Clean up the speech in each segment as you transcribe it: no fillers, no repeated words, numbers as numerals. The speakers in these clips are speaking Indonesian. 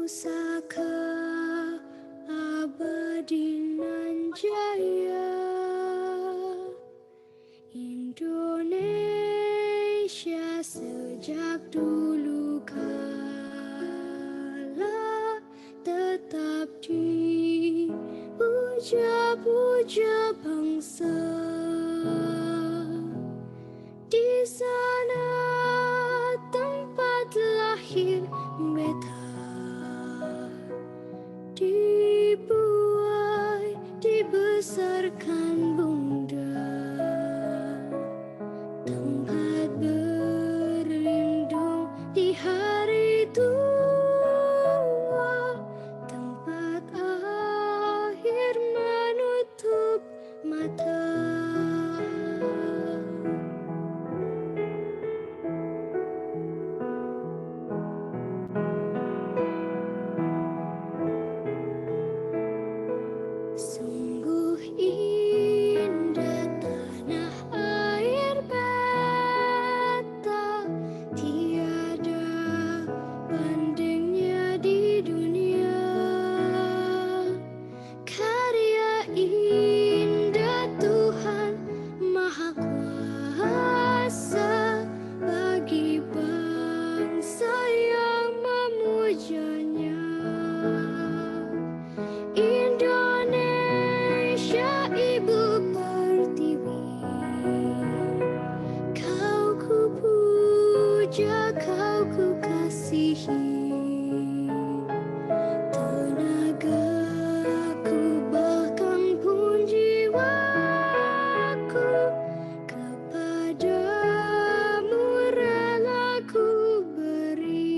Pusaka abadi nan jaya, Indonesia sejak dulu kala tetap dipuja-puja bangsa. Di sana tempat lahir beta, dibuai, dibesarkan bunda, tempat berlindung di hari tua, tempat akhir menutup mata. Sungguh indah tanah air beta, tiada bandingnya di dunia. Karya indah Tuhan Maha Kuasa bagi bangsa yang memujanya. Indonesia ibu pertiwi, kau ku puja, kau ku kasihi. Tenagaku bahkan pun jiwaku kepadamu rela ku beri.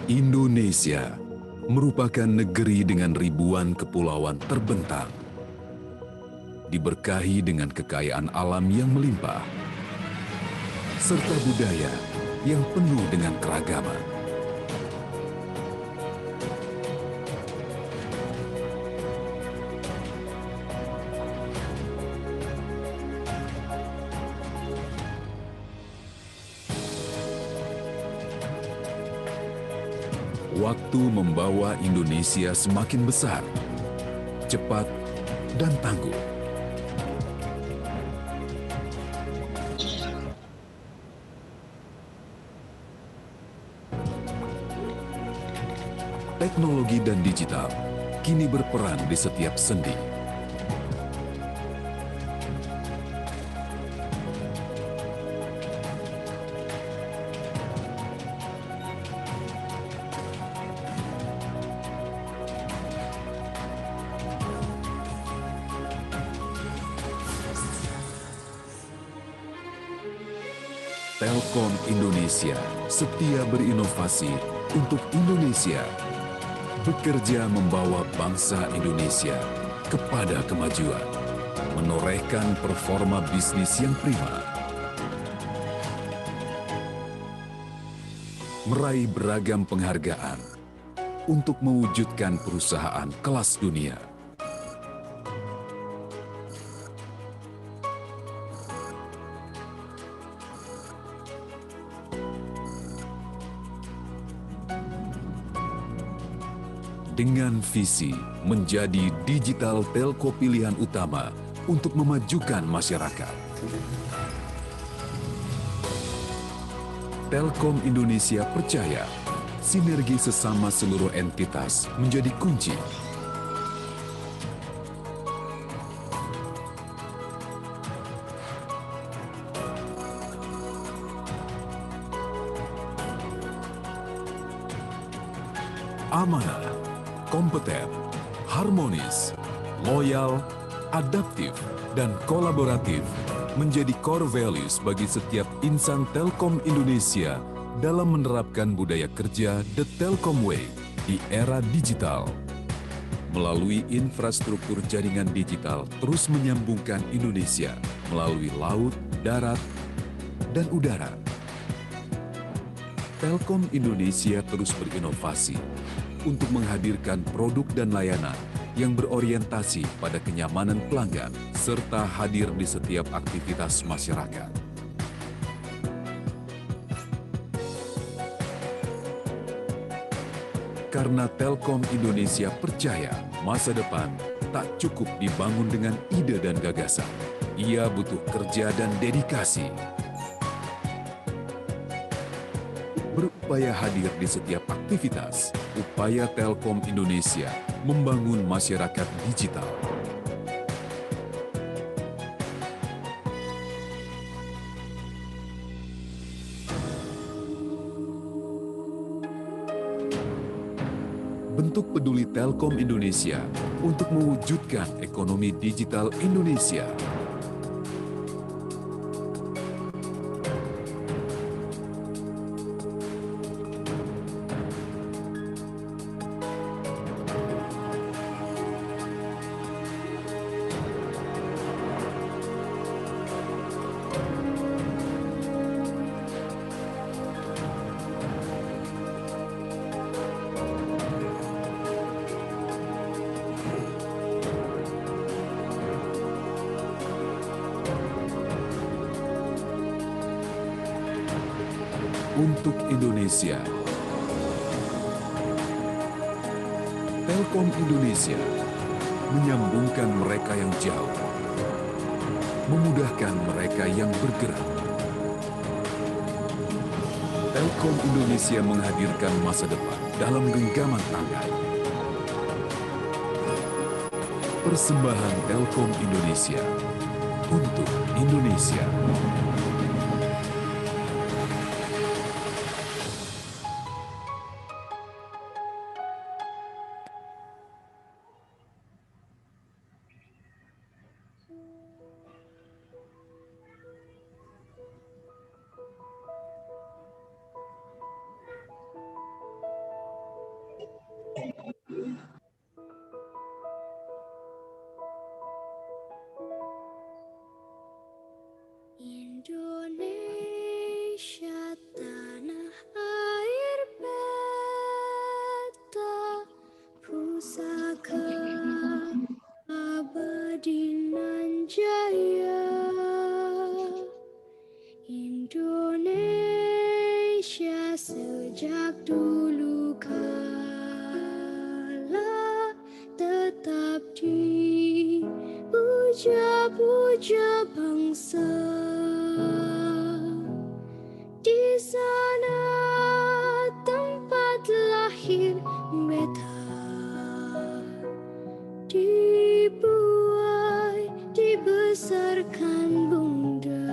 Indonesia merupakan negeri dengan ribuan kepulauan terbentang, diberkahi dengan kekayaan alam yang melimpah, serta budaya yang penuh dengan keragaman. Waktu membawa Indonesia semakin besar, cepat, dan tangguh. Teknologi dan digital kini berperan di setiap sendi. Telkom Indonesia setia berinovasi untuk Indonesia, bekerja membawa bangsa Indonesia kepada kemajuan, menorehkan performa bisnis yang prima, meraih beragam penghargaan untuk mewujudkan perusahaan kelas dunia. Dengan visi menjadi digital telco pilihan utama untuk memajukan masyarakat. Telkom Indonesia percaya sinergi sesama seluruh entitas menjadi kunci. Amanah, kompeten, harmonis, loyal, adaptif, dan kolaboratif menjadi core values bagi setiap insan Telkom Indonesia dalam menerapkan budaya kerja The Telkom Way di era digital. Melalui infrastruktur jaringan digital terus menyambungkan Indonesia melalui laut, darat, dan udara. Telkom Indonesia terus berinovasi untuk menghadirkan produk dan layanan yang berorientasi pada kenyamanan pelanggan serta hadir di setiap aktivitas masyarakat. Karena Telkom Indonesia percaya masa depan tak cukup dibangun dengan ide dan gagasan. Ia butuh kerja dan dedikasi. Berupaya hadir di setiap aktivitas, upaya Telkom Indonesia membangun masyarakat digital. Bentuk peduli Telkom Indonesia untuk mewujudkan ekonomi digital Indonesia. Untuk Indonesia. Telkom Indonesia menyambungkan mereka yang jauh, memudahkan mereka yang bergerak. Telkom Indonesia menghadirkan masa depan dalam genggaman tangan. Persembahan Telkom Indonesia untuk Indonesia. dulu kala tetap dipuja-puja bangsa. Di sana tempat lahir beta, dibuai, dibesarkan bunda,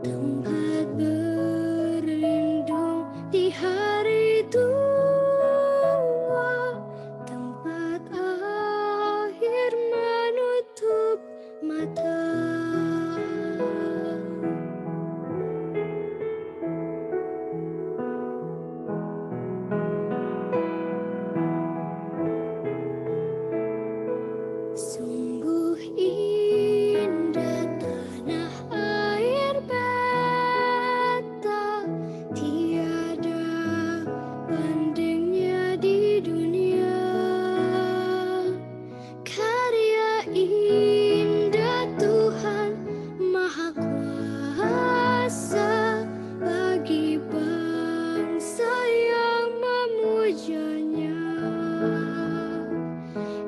tempat berlindung di hari tua, tempat akhir menutup mata. Sungguh indah tanah air beta, tiada bandingnya di dunia. Karya indah Tuhan Maha Kuasa bagi bangsa yang memujanya.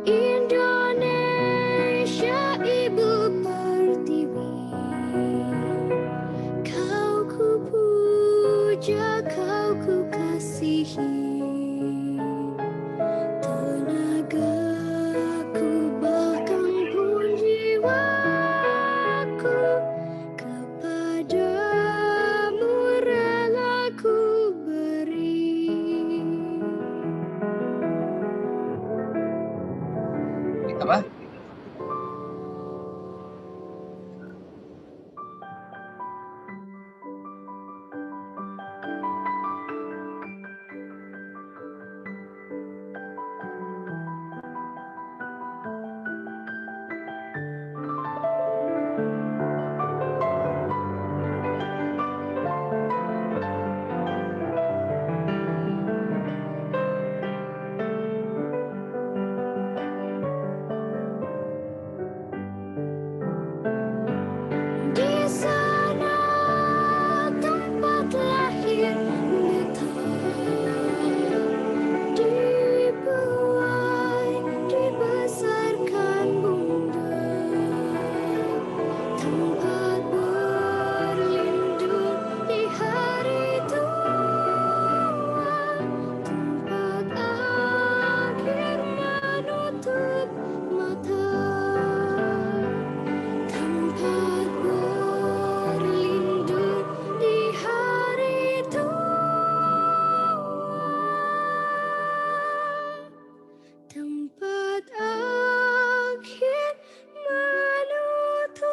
Indonesia ibu pertiwi, kau ku puja, kau ku kasihi. Tenagaku bahkan pun jiwaku kepadamu rela ku beri. Apa? Di sana tempat lahir beta, dibuai, dibesarkan bunda, tempat berlindung di hari tua, tempat akhir menutup mata. Tempat berlindung di hari tua, tempat akhir menutup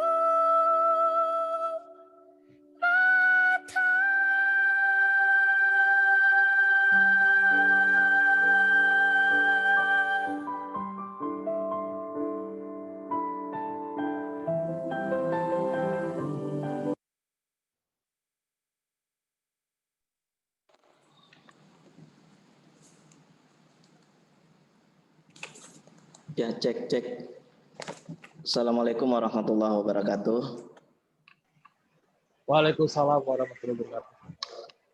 mata. Ya, cek. Assalamualaikum warahmatullahi wabarakatuh. Waalaikumsalam warahmatullahi wabarakatuh.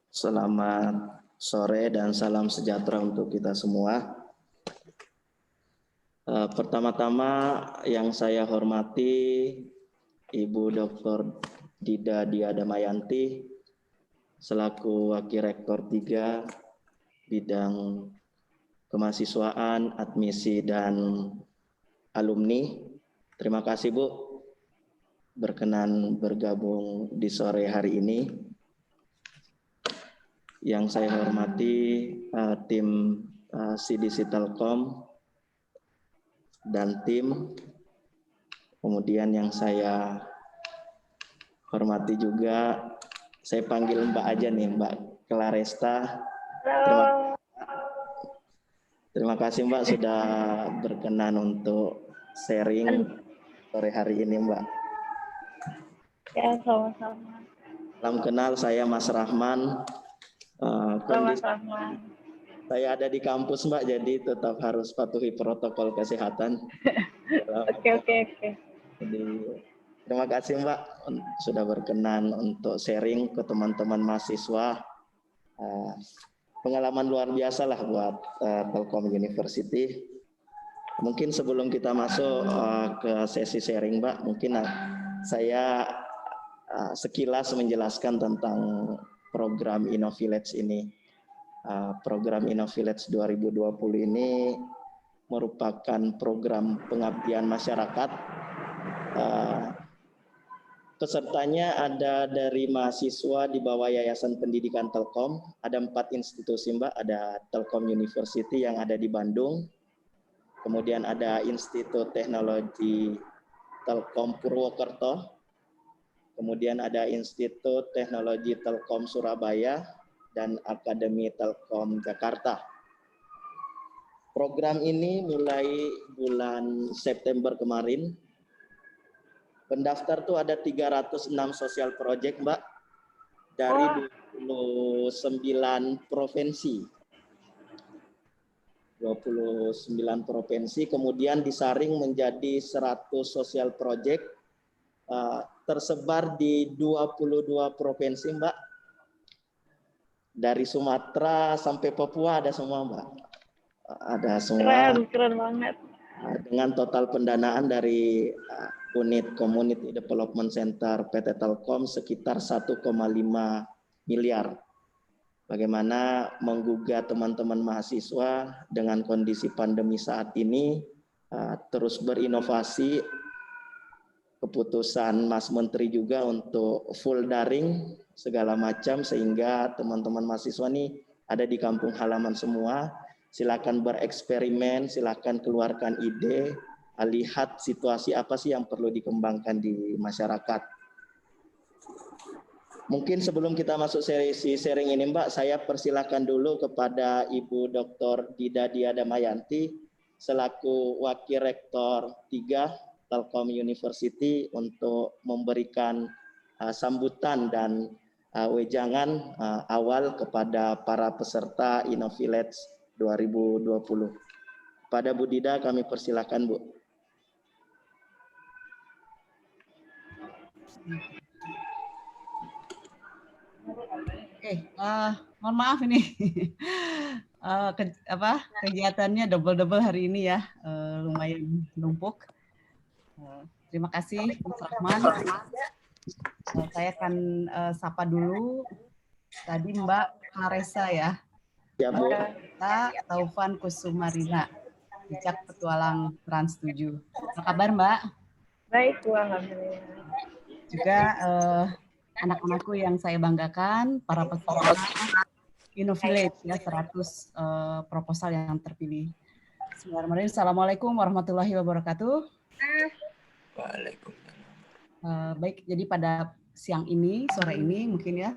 Selamat sore dan salam sejahtera untuk kita semua. Pertama-tama yang saya hormati Ibu Dr. Dida Diadamayanti selaku Wakil Rektor 3 bidang kemahasiswaan, admisi, dan alumni. Terima kasih Bu berkenan bergabung di sore hari ini. Yang saya hormati tim CDC Telkom dan tim. Kemudian yang saya hormati juga, saya panggil Mbak aja nih, Mbak Claresta. Terima kasih Mbak sudah berkenan untuk sharing sore hari ini Mbak. Ya, sama-sama. Salam kenal, saya Mas Rahman. Mas Rahman. Saya ada di kampus Mbak, jadi tetap harus patuhi protokol kesehatan. Oke. Jadi, terima kasih Mbak sudah berkenan untuk sharing ke teman-teman mahasiswa pengalaman luar biasa lah buat Telkom University. Mungkin sebelum kita masuk ke sesi sharing, Mbak, mungkin saya sekilas menjelaskan tentang program Innovillage ini. Program Innovillage 2020 ini merupakan program pengabdian masyarakat. Pesertanya ada dari mahasiswa di bawah Yayasan Pendidikan Telkom. Ada 4 institusi, Mbak. Ada Telkom University yang ada di Bandung. Kemudian ada Institut Teknologi Telkom Purwokerto. Kemudian ada Institut Teknologi Telkom Surabaya dan Akademi Telkom Jakarta. Program ini mulai bulan September kemarin. Pendaftar tuh ada 306 sosial project, Mbak, dari 29 provinsi. 29 provinsi, kemudian disaring menjadi 100 sosial project, tersebar di 22 provinsi, Mbak. Dari Sumatera sampai Papua ada semua, Mbak. Ada semua. Keren banget. Dengan total pendanaan dari unit Community Development Center PT Telkom sekitar 1,5 miliar. Bagaimana menggugah teman-teman mahasiswa dengan kondisi pandemi saat ini terus berinovasi. Keputusan Mas Menteri juga untuk full daring segala macam sehingga teman-teman mahasiswa ini ada di kampung halaman semua. Silakan bereksperimen, silakan keluarkan ide, lihat situasi apa sih yang perlu dikembangkan di masyarakat. Mungkin sebelum kita masuk sesi sharing ini, Mbak, saya persilakan dulu kepada Ibu Dr. Dida Damayanti selaku Wakil Rektor 3 Telkom University untuk memberikan sambutan dan wejangan awal kepada para peserta Innovillage 2020. Pada Bu Dida kami persilakan, Bu. Oke, mohon maaf ini kegiatannya double hari ini ya, lumayan numpuk. Terima kasih Mas Rahman. Saya akan sapa dulu tadi Mbak Claresa ya. Ya, Bu. Kita Taufan Kusumarina, Bijak Petualang Trans 7. Apa kabar, Mbak? Baik, Bu, alhamdulillah. Juga anak-anakku yang saya banggakan, para peserta Innovillage ya, 100 proposal yang terpilih. Bismillahirrahmanirrahim. Assalamualaikum warahmatullahi wabarakatuh. Waalaikumsalam. Baik, jadi pada siang ini, sore ini mungkin ya,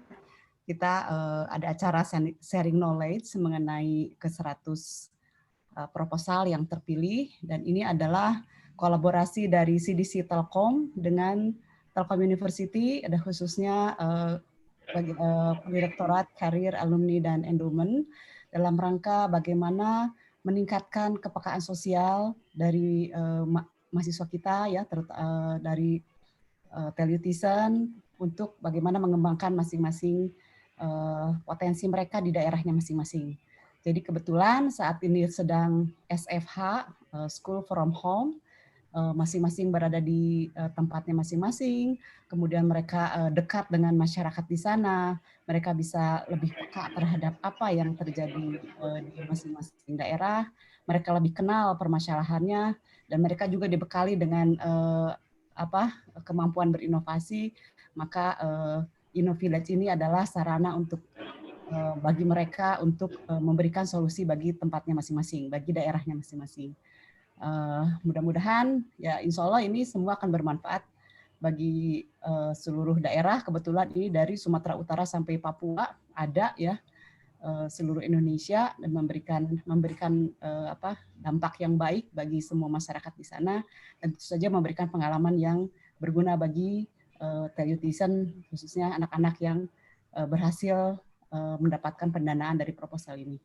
kita ada acara sharing knowledge mengenai ke-100 proposal yang terpilih, dan ini adalah kolaborasi dari CDC Telkom dengan Telkom University, ada khususnya Direktorat Karir, Alumni, dan Endowment dalam rangka bagaimana meningkatkan kepekaan sosial dari mahasiswa kita ya, dari Telutisan untuk bagaimana mengembangkan masing-masing potensi mereka di daerahnya masing-masing. Jadi kebetulan saat ini sedang SFH, School from Home, masing-masing berada di tempatnya masing-masing, kemudian mereka dekat dengan masyarakat di sana, mereka bisa lebih peka terhadap apa yang terjadi di masing-masing daerah, mereka lebih kenal permasalahannya, dan mereka juga dibekali dengan kemampuan berinovasi, maka Innovillage ini adalah sarana untuk bagi mereka untuk memberikan solusi bagi tempatnya masing-masing, bagi daerahnya masing-masing. Mudah-mudahan ya insya Allah ini semua akan bermanfaat bagi seluruh daerah. Kebetulan ini dari Sumatera Utara sampai Papua ada ya, seluruh Indonesia, dan memberikan dampak yang baik bagi semua masyarakat di sana, dan tentu saja memberikan pengalaman yang berguna bagi Telutisan, khususnya anak-anak yang berhasil mendapatkan pendanaan dari proposal ini.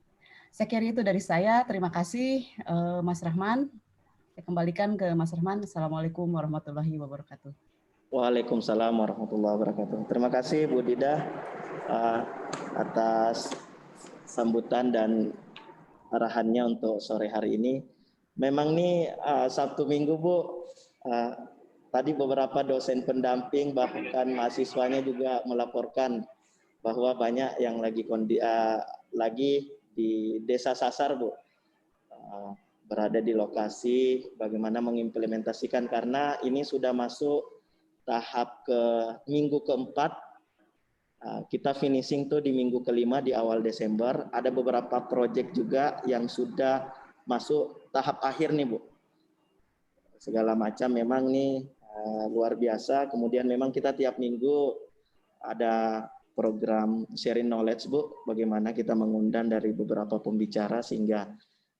Saya kira itu dari saya. Terima kasih Mas Rahman. Saya kembalikan ke Mas Rahman. Assalamualaikum warahmatullahi wabarakatuh. Waalaikumsalam warahmatullahi wabarakatuh. Terima kasih Bu Dida atas sambutan dan arahannya untuk sore hari ini. Memang nih Sabtu Minggu Bu, tadi beberapa dosen pendamping bahkan mahasiswanya juga melaporkan bahwa banyak yang lagi di desa sasar Bu, berada di lokasi bagaimana mengimplementasikan, karena ini sudah masuk tahap ke minggu keempat. Kita finishing tuh di minggu kelima di awal Desember. Ada beberapa proyek juga yang sudah masuk tahap akhir nih Bu. Segala macam memang nih luar biasa. Kemudian memang kita tiap minggu ada program sharing knowledge Bu. Bagaimana kita mengundang dari beberapa pembicara sehingga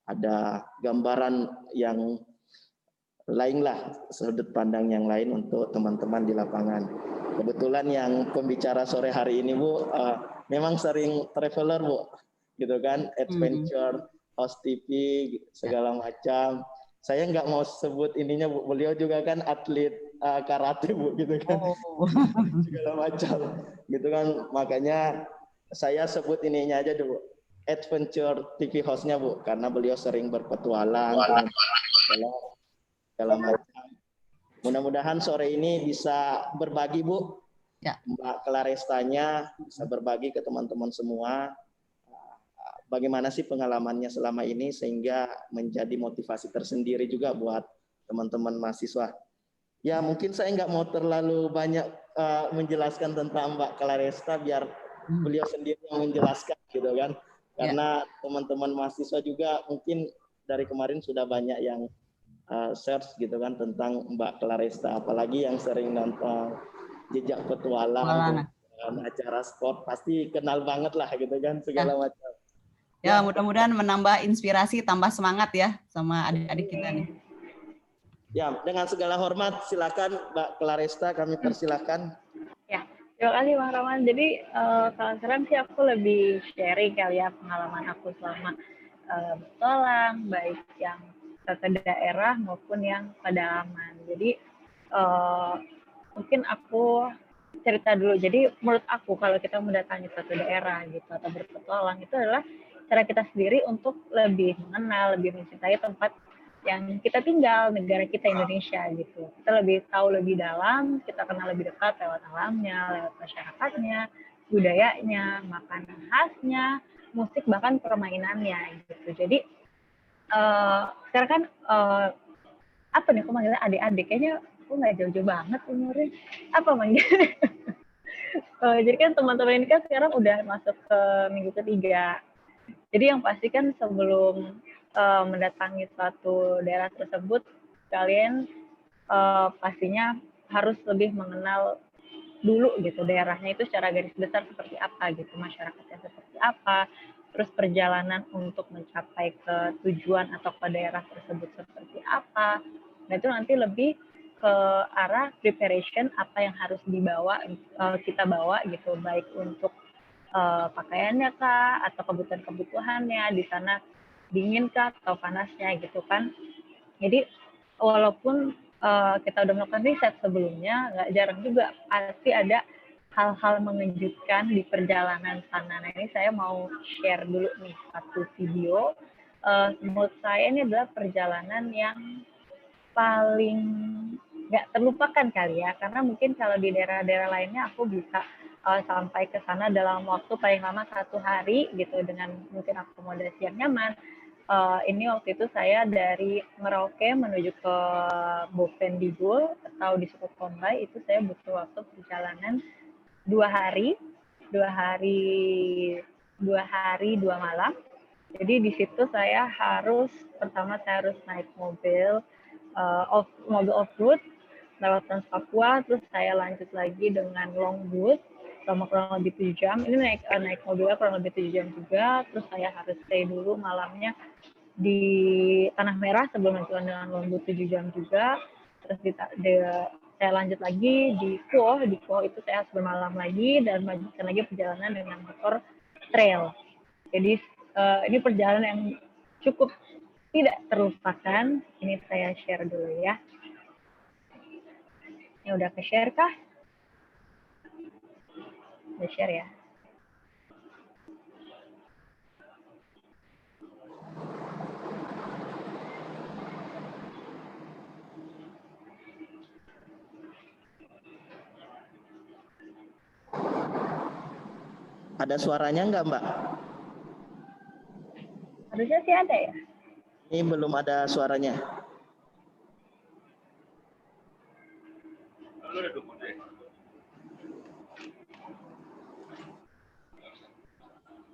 ada gambaran yang lain lah, sudut pandang yang lain untuk teman-teman di lapangan. Kebetulan yang pembicara sore hari ini Bu, memang sering traveler Bu, gitu kan, adventure, host TV, segala macam. Saya nggak mau sebut ininya Bu, beliau juga kan atlet karate Bu, gitu kan, segala macam, gitu kan. Makanya saya sebut ininya aja dulu, adventure TV hostnya Bu, karena beliau sering berpetualang, segala macam. Mudah-mudahan sore ini bisa berbagi Bu, Ya. Mbak Clarestanya bisa berbagi ke teman-teman semua bagaimana sih pengalamannya selama ini sehingga menjadi motivasi tersendiri juga buat teman-teman mahasiswa. Ya mungkin saya nggak mau terlalu banyak menjelaskan tentang Mbak Claresta, biar beliau sendiri yang menjelaskan gitu kan, karena teman-teman mahasiswa juga mungkin dari kemarin sudah banyak yang search gitu kan tentang Mbak Claresta, apalagi yang sering nonton Jejak Petualang, acara sport, pasti kenal banget lah gitu kan, segala macam. Ya, mudah-mudahan menambah inspirasi, tambah semangat ya sama adik-adik kita nih. Ya, dengan segala hormat silakan Mbak Claresta, kami persilakan. Ya, terima kasih Bang Roman. Jadi kalau sekarang sih aku lebih sharing kali ya pengalaman aku selama bertualang, baik yang ke daerah maupun yang pedalaman. Jadi mungkin aku cerita dulu. Jadi menurut aku kalau kita mendatangi suatu daerah gitu atau berpetualang itu adalah cara kita sendiri untuk lebih mengenal, lebih mencintai tempat yang kita tinggal, negara kita Indonesia gitu. Kita lebih tahu lebih dalam, kita kenal lebih dekat lewat alamnya, lewat masyarakatnya, budayanya, makanan khasnya, musik, bahkan permainannya gitu. Jadi sekarang kan apa nih, aku manggilnya adik-adik, kayaknya aku nggak jauh-jauh banget umurnya. Apa manggilnya? Jadi kan teman-teman ini kan sekarang udah masuk ke minggu ketiga. Jadi yang pasti kan sebelum mendatangi suatu daerah tersebut, kalian pastinya harus lebih mengenal dulu gitu daerahnya itu secara garis besar seperti apa gitu, masyarakatnya seperti apa, terus perjalanan untuk mencapai ke tujuan atau ke daerah tersebut seperti apa. Nah itu nanti lebih ke arah preparation apa yang harus dibawa, kita bawa gitu, baik untuk pakaiannya kah atau kebutuhan-kebutuhannya, di sana dingin kah atau panasnya gitu kan. Jadi walaupun kita udah melakukan riset sebelumnya, nggak jarang juga pasti ada hal-hal mengejutkan di perjalanan sana. Nah ini saya mau share dulu nih satu video. Menurut saya ini adalah perjalanan yang paling nggak terlupakan kali ya, karena mungkin kalau di daerah-daerah lainnya aku bisa sampai ke sana dalam waktu paling lama 1 hari gitu dengan mungkin akomodasi yang nyaman. Ini waktu itu saya dari Merauke menuju ke Bovendigul atau di Suku Kombay, itu saya butuh waktu perjalanan 2 hari, 2 malam. Jadi di situ saya pertama saya harus naik mobil off-road lewat Trans Papua, terus saya lanjut lagi dengan long bus selama kurang lebih 7 jam. Ini naik mobilnya kurang lebih 7 jam juga, terus saya harus stay dulu malamnya di Tanah Merah sebelum lanjutan dengan long bus 7 jam juga. Terus saya lanjut lagi di Kuoh itu saya harus bermalam lagi dan melanjutkan lagi perjalanan dengan motor trail. Jadi ini perjalanan yang cukup tidak terlupakan. Ini saya share dulu ya. Ini udah ke-share kah? Udah share ya? Ada suaranya nggak, Mbak? Harusnya sih ada ya. Ini belum ada suaranya.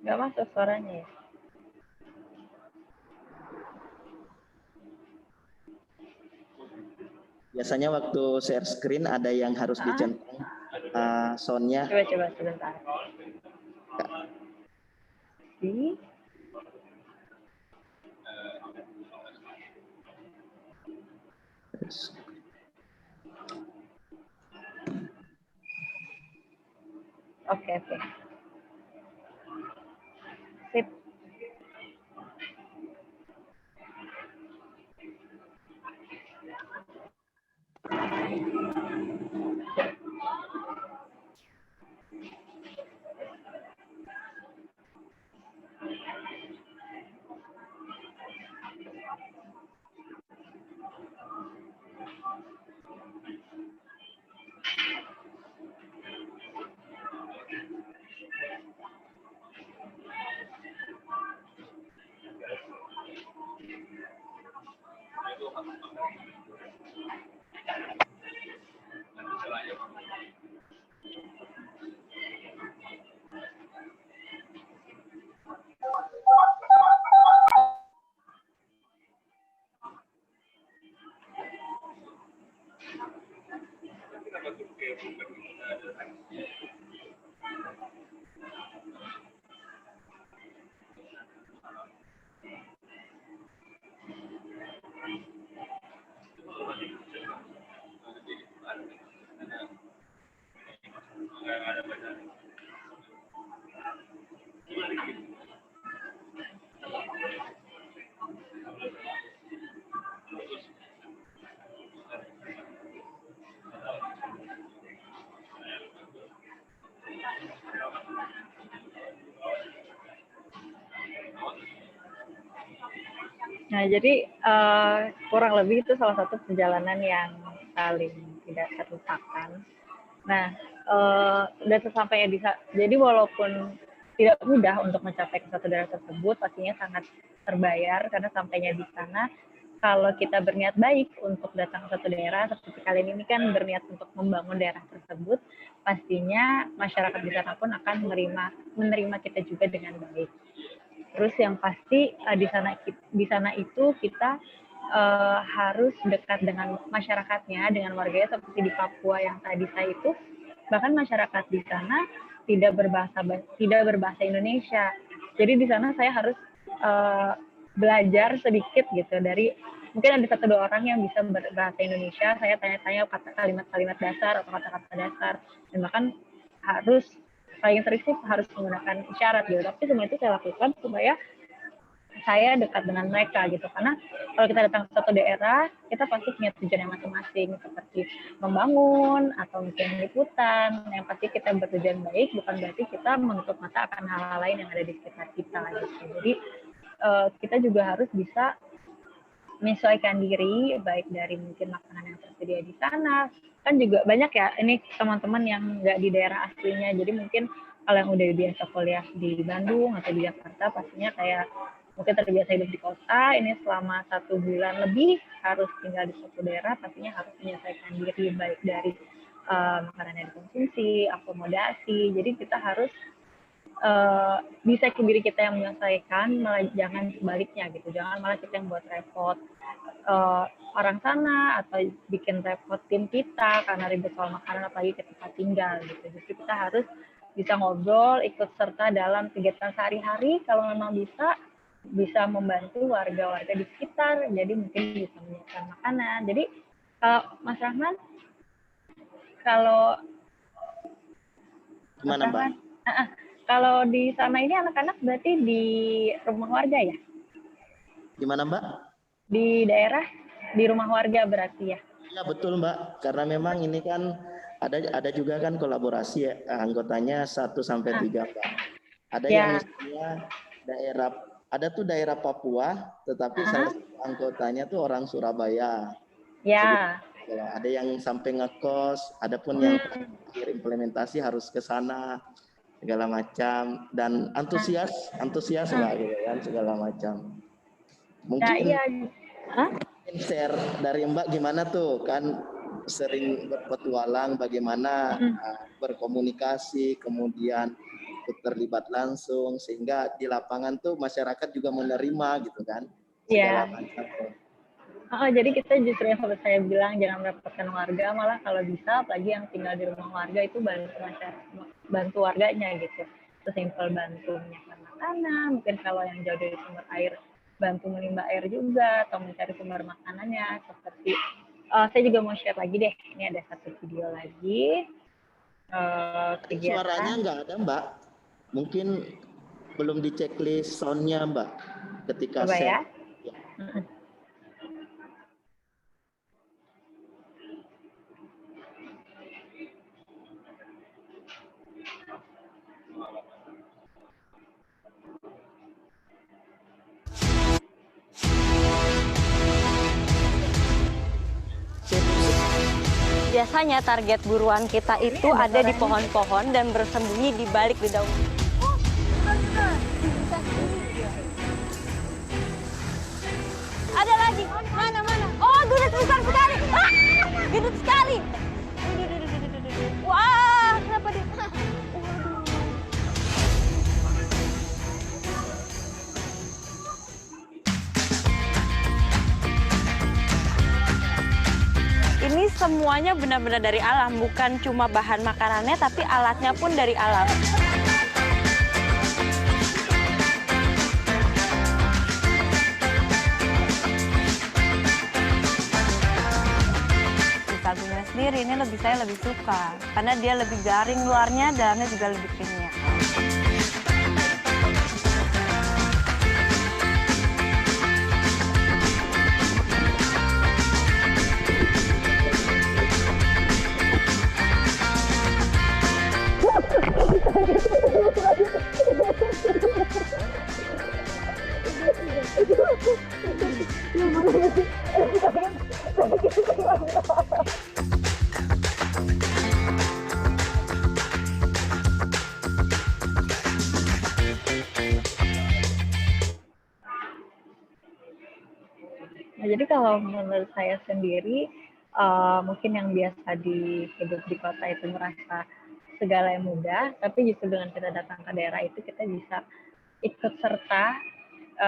Nggak masuk suaranya ya. Biasanya waktu share screen ada yang harus dicentang soundnya. Coba sebentar. Di Oke. Sip. Nah, jadi kurang lebih itu salah satu perjalanan yang paling tidak terlupakan. Nah, udah tersampainya jadi walaupun tidak mudah untuk mencapai ke satu daerah tersebut, pastinya sangat terbayar karena sampainya di sana. Kalau kita berniat baik untuk datang ke satu daerah, seperti kalian ini kan berniat untuk membangun daerah tersebut, pastinya masyarakat di sana pun akan menerima kita juga dengan baik. Terus yang pasti di sana itu kita harus dekat dengan masyarakatnya, dengan warganya seperti di Papua yang tadi saya itu, bahkan masyarakat di sana tidak berbahasa Indonesia. Jadi di sana saya harus belajar sedikit gitu dari mungkin ada 1-2 orang yang bisa berbahasa Indonesia, saya tanya-tanya kalimat-kalimat dasar atau kata-kata dasar, dan bahkan harus paling sering harus menggunakan isyarat gitu. Tapi semua itu saya lakukan supaya saya dekat dengan mereka gitu, karena kalau kita datang ke satu daerah kita pasti punya tujuan yang masing-masing seperti membangun atau mungkin liputan, yang pasti kita bertujuan baik, bukan berarti kita menutup mata akan hal-hal lain yang ada di sekitar kita gitu. Jadi kita juga harus bisa menyesuaikan diri, baik dari mungkin makanan yang tersedia di sana, kan juga banyak ya ini teman-teman yang nggak di daerah aslinya, jadi mungkin kalau yang udah biasa kuliah di Bandung atau di Jakarta pastinya kayak mungkin terbiasa hidup di kota, ini selama 1 bulan lebih harus tinggal di suatu daerah, pastinya harus menyesuaikan diri baik dari makanan yang dikonsumsi, akomodasi, jadi kita harus bisa ke diri kita yang menyelesaikan, malah jangan sebaliknya gitu, jangan malah kita yang buat repot orang sana atau bikin repot tim kita karena ribet soal makanan apalagi ke tempat tinggal gitu. Jadi kita harus bisa ngobrol, ikut serta dalam kegiatan sehari-hari, kalau memang bisa membantu warga-warga di sekitar, jadi mungkin bisa menyiapkan makanan. Jadi Mas Rahman, kalau gimana Mbak? Kalau di sana ini anak-anak berarti di rumah warga ya? Gimana Mbak? Di daerah, di rumah warga berarti ya? Iya betul Mbak, karena memang ini kan ada juga kan kolaborasi ya, anggotanya 1-3 Mbak. Ada yang misalnya daerah Papua, tetapi salah satu anggotanya tuh orang Surabaya. Ya. Jadi, ada yang sampai ngekos, ada pun yang implementasi harus ke sana. segala macam, dan antusias Mbak gitu kan, segala macam. Nah, Mungkin iya. Hah? share dari Mbak gimana tuh, kan sering berpetualang bagaimana berkomunikasi, kemudian ikut terlibat langsung, sehingga di lapangan tuh masyarakat juga menerima gitu kan, segala Iya. macam tuh. Jadi kita justru yang seperti saya bilang, jangan merepotkan warga, malah kalau bisa apalagi yang tinggal di rumah warga itu bantu warganya gitu. Sesimpel bantu menyiapkan makanan, mungkin kalau yang jauh dari sumber air bantu menimba air juga atau mencari sumber makanannya. Seperti saya juga mau share lagi deh, ini ada satu video lagi Suaranya kegiatan. nggak ada Mbak, mungkin belum di checklist soundnya Mbak ketika Coba share. ya. Biasanya target buruan kita itu ada di pohon-pohon dan bersembunyi di balik daun. Ada lagi. Mana? Oh, gendut besar sekali. Gendut sekali. Wah, kenapa dia? Ini semuanya benar-benar dari alam, bukan cuma bahan makanannya, tapi alatnya pun dari alam. Di kagumnya sendiri ini saya lebih suka, karena dia lebih garing luarnya, dalamnya juga lebih kenyal. Nah, jadi kalau menurut saya sendiri, mungkin yang biasa hidup di kota itu merasa segala yang mudah, tapi justru dengan kita datang ke daerah itu kita bisa ikut serta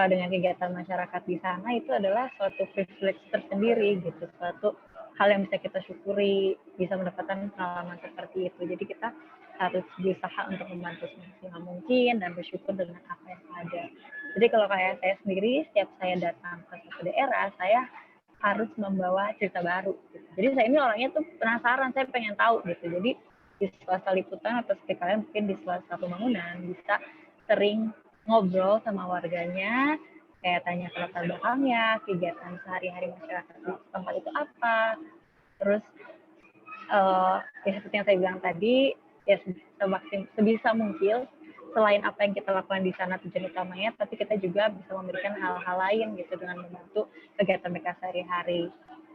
dengan kegiatan masyarakat di sana, itu adalah suatu privilege tersendiri gitu, suatu hal yang bisa kita syukuri, bisa mendapatkan pengalaman seperti itu. Jadi kita harus berusaha untuk membantu semaksimal mungkin dan bersyukur dengan apa yang ada. Jadi kalau kayak saya sendiri, setiap saya datang ke suatu daerah, saya harus membawa cerita baru. Gitu. Jadi saya ini orangnya tuh penasaran, saya pengen tahu gitu. Jadi di swasta liputan atau seperti kalian mungkin di swasta pembangunan bisa sering ngobrol sama warganya, kayak tanya ke latar belakangnya, kegiatan sehari-hari masyarakat di tempat itu apa. Terus ya seperti yang saya bilang tadi, ya sebisa mungkin selain apa yang kita lakukan di sana tujuan utamanya, tapi kita juga bisa memberikan hal-hal lain gitu dengan membantu kegiatan mereka sehari-hari.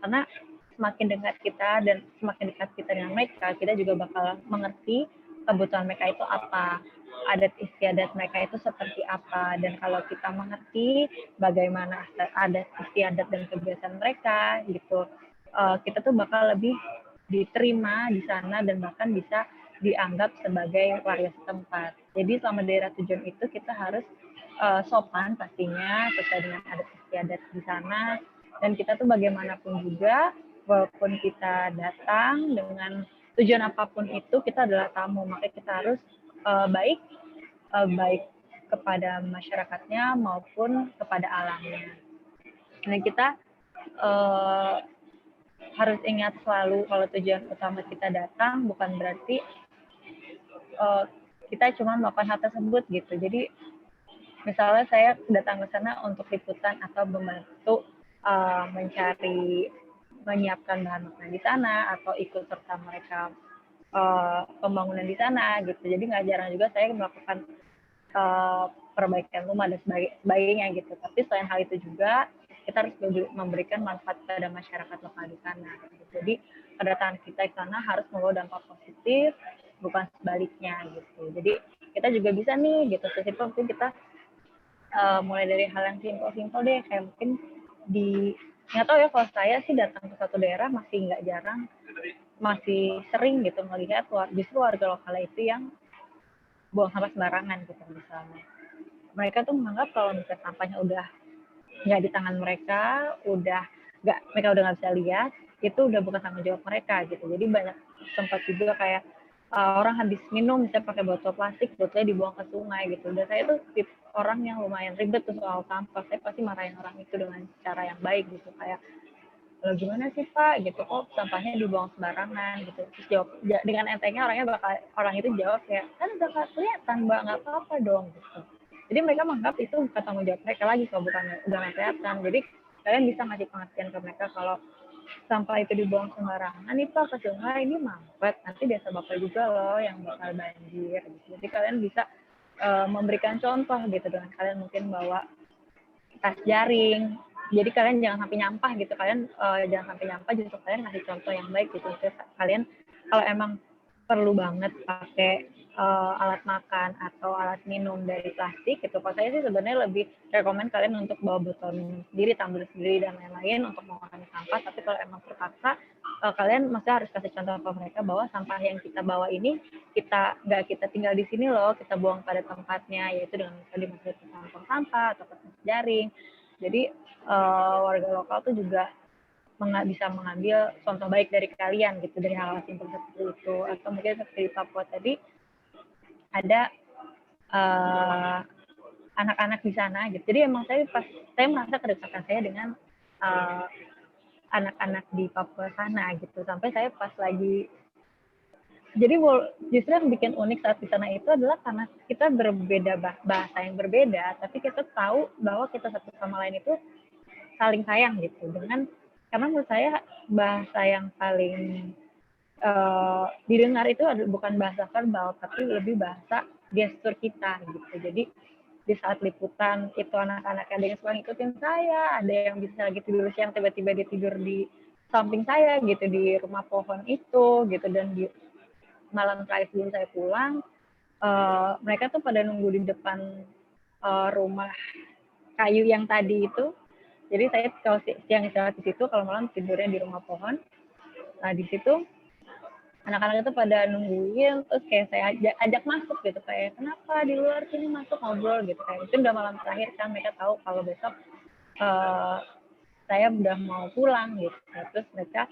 Karena semakin dekat kita dan semakin dekat kita dengan mereka, kita juga bakal mengerti kebutuhan mereka itu apa, adat istiadat mereka itu seperti apa, dan kalau kita mengerti bagaimana adat istiadat dan kebiasaan mereka gitu, kita tuh bakal lebih diterima di sana dan bahkan bisa dianggap sebagai warga setempat. Jadi selama daerah tujuan itu kita harus sopan pastinya sesuai dengan adat istiadat di sana, dan kita tuh bagaimanapun juga walaupun kita datang dengan tujuan apapun itu, kita adalah tamu, makanya kita harus baik kepada masyarakatnya maupun kepada alamnya. Dan kita harus ingat selalu kalau tujuan utama kita datang bukan berarti kita cuma melakukan hal tersebut gitu. Jadi misalnya saya datang ke sana untuk liputan atau membantu menyiapkan bahan makanan di sana atau ikut serta mereka pembangunan di sana gitu. Jadi nggak jarang juga saya melakukan perbaikan rumah dan sebagainya gitu. Tapi selain hal itu juga kita harus memberikan manfaat pada masyarakat lokal di sana. Gitu. Jadi kedatangan kita ke sana harus membawa dampak positif, bukan sebaliknya gitu. Jadi kita juga bisa nih gitu. Sesimpel mungkin kita mulai dari hal yang simpel-simpel deh, kayak mungkin nggak tahu ya, kalau saya sih datang ke satu daerah masih nggak jarang, masih sering gitu melihat justru warga lokal itu yang buang sampah sembarangan gitu misalnya. Mereka tuh menganggap kalau misalnya sampahnya udah nggak di tangan mereka, mereka udah nggak bisa lihat, itu udah bukan tanggung jawab mereka gitu. Jadi banyak sempat juga kayak orang habis minum misalnya pakai botol plastik, botolnya dibuang ke sungai gitu. Dan saya tuh tipe orang yang lumayan ribet tuh soal sampah. Saya pasti marahin orang itu dengan cara yang baik gitu, kayak "Loh gimana sih Pak gitu, kok sampahnya dibuang sembarangan gitu." Terus dengan entengnya orang itu jawab kayak, "Kan udah nggak kelihatan Mbak, nggak apa-apa dong." Gitu. Jadi mereka menganggap itu bukan tanggung jawab mereka lagi kalau udah nggak kelihatan. Jadi kalian bisa ngasih pengertian ke mereka kalau sampah itu dibuang sembarangan nih Pak ke sungai, ini mampet, nanti desa Bapak juga loh yang bakal banjir gitu. Jadi kalian bisa memberikan contoh gitu dengan kalian mungkin bawa tas jaring. Jadi kalian jangan sampai nyampah gitu. Kalian jangan sampai nyampah, justru kalian kasih contoh yang baik gitu. Terus kalian kalau emang perlu banget pakai alat makan atau alat minum dari plastik gitu. Kalau saya sih sebenarnya lebih rekomen kalian untuk bawa botol minum sendiri, tumbler sendiri dan lain-lain untuk mengurangi sampah. Tapi kalau emang terpaksa, kalian masih harus kasih contoh ke mereka bahwa sampah yang kita bawa ini nggak kita tinggal di sini loh, kita buang pada tempatnya, yaitu dengan tadi masuk ke kantong sampah atau ke jaring. Jadi warga lokal tuh juga bisa mengambil contoh baik dari kalian gitu, dari hal-hal simpel seperti itu. Atau mungkin seperti di Papua tadi ada anak-anak di sana gitu. Jadi emang saya merasa kedekatan saya dengan anak-anak di Papua sana gitu. Sampai saya pas lagi, jadi justru yang bikin unik saat di sana itu adalah karena kita berbeda bahasa yang berbeda, tapi kita tahu bahwa kita satu sama lain itu saling sayang gitu. Karena menurut saya bahasa yang paling didengar itu bukan bahasa verbal, tapi lebih bahasa gestur kita gitu. Jadi di saat liputan itu anak-anak ada yang suka ngikutin saya, ada yang bisa lagi tidur siang tiba-tiba dia tidur di samping saya gitu, di rumah pohon itu gitu. Dan di malam terakhir sebelum saya pulang, mereka tuh pada nunggu di depan rumah kayu yang tadi itu. Jadi saya kalau siang istirahat di situ, kalau malam tidurnya di rumah pohon. Nah di situ anak-anak itu pada nungguin, terus kayak saya ajak masuk gitu, kayak kenapa di luar sini masuk ngobrol gitu. Kayak itu udah malam terakhir kan, mereka tahu kalau besok saya udah mau pulang gitu. Terus mereka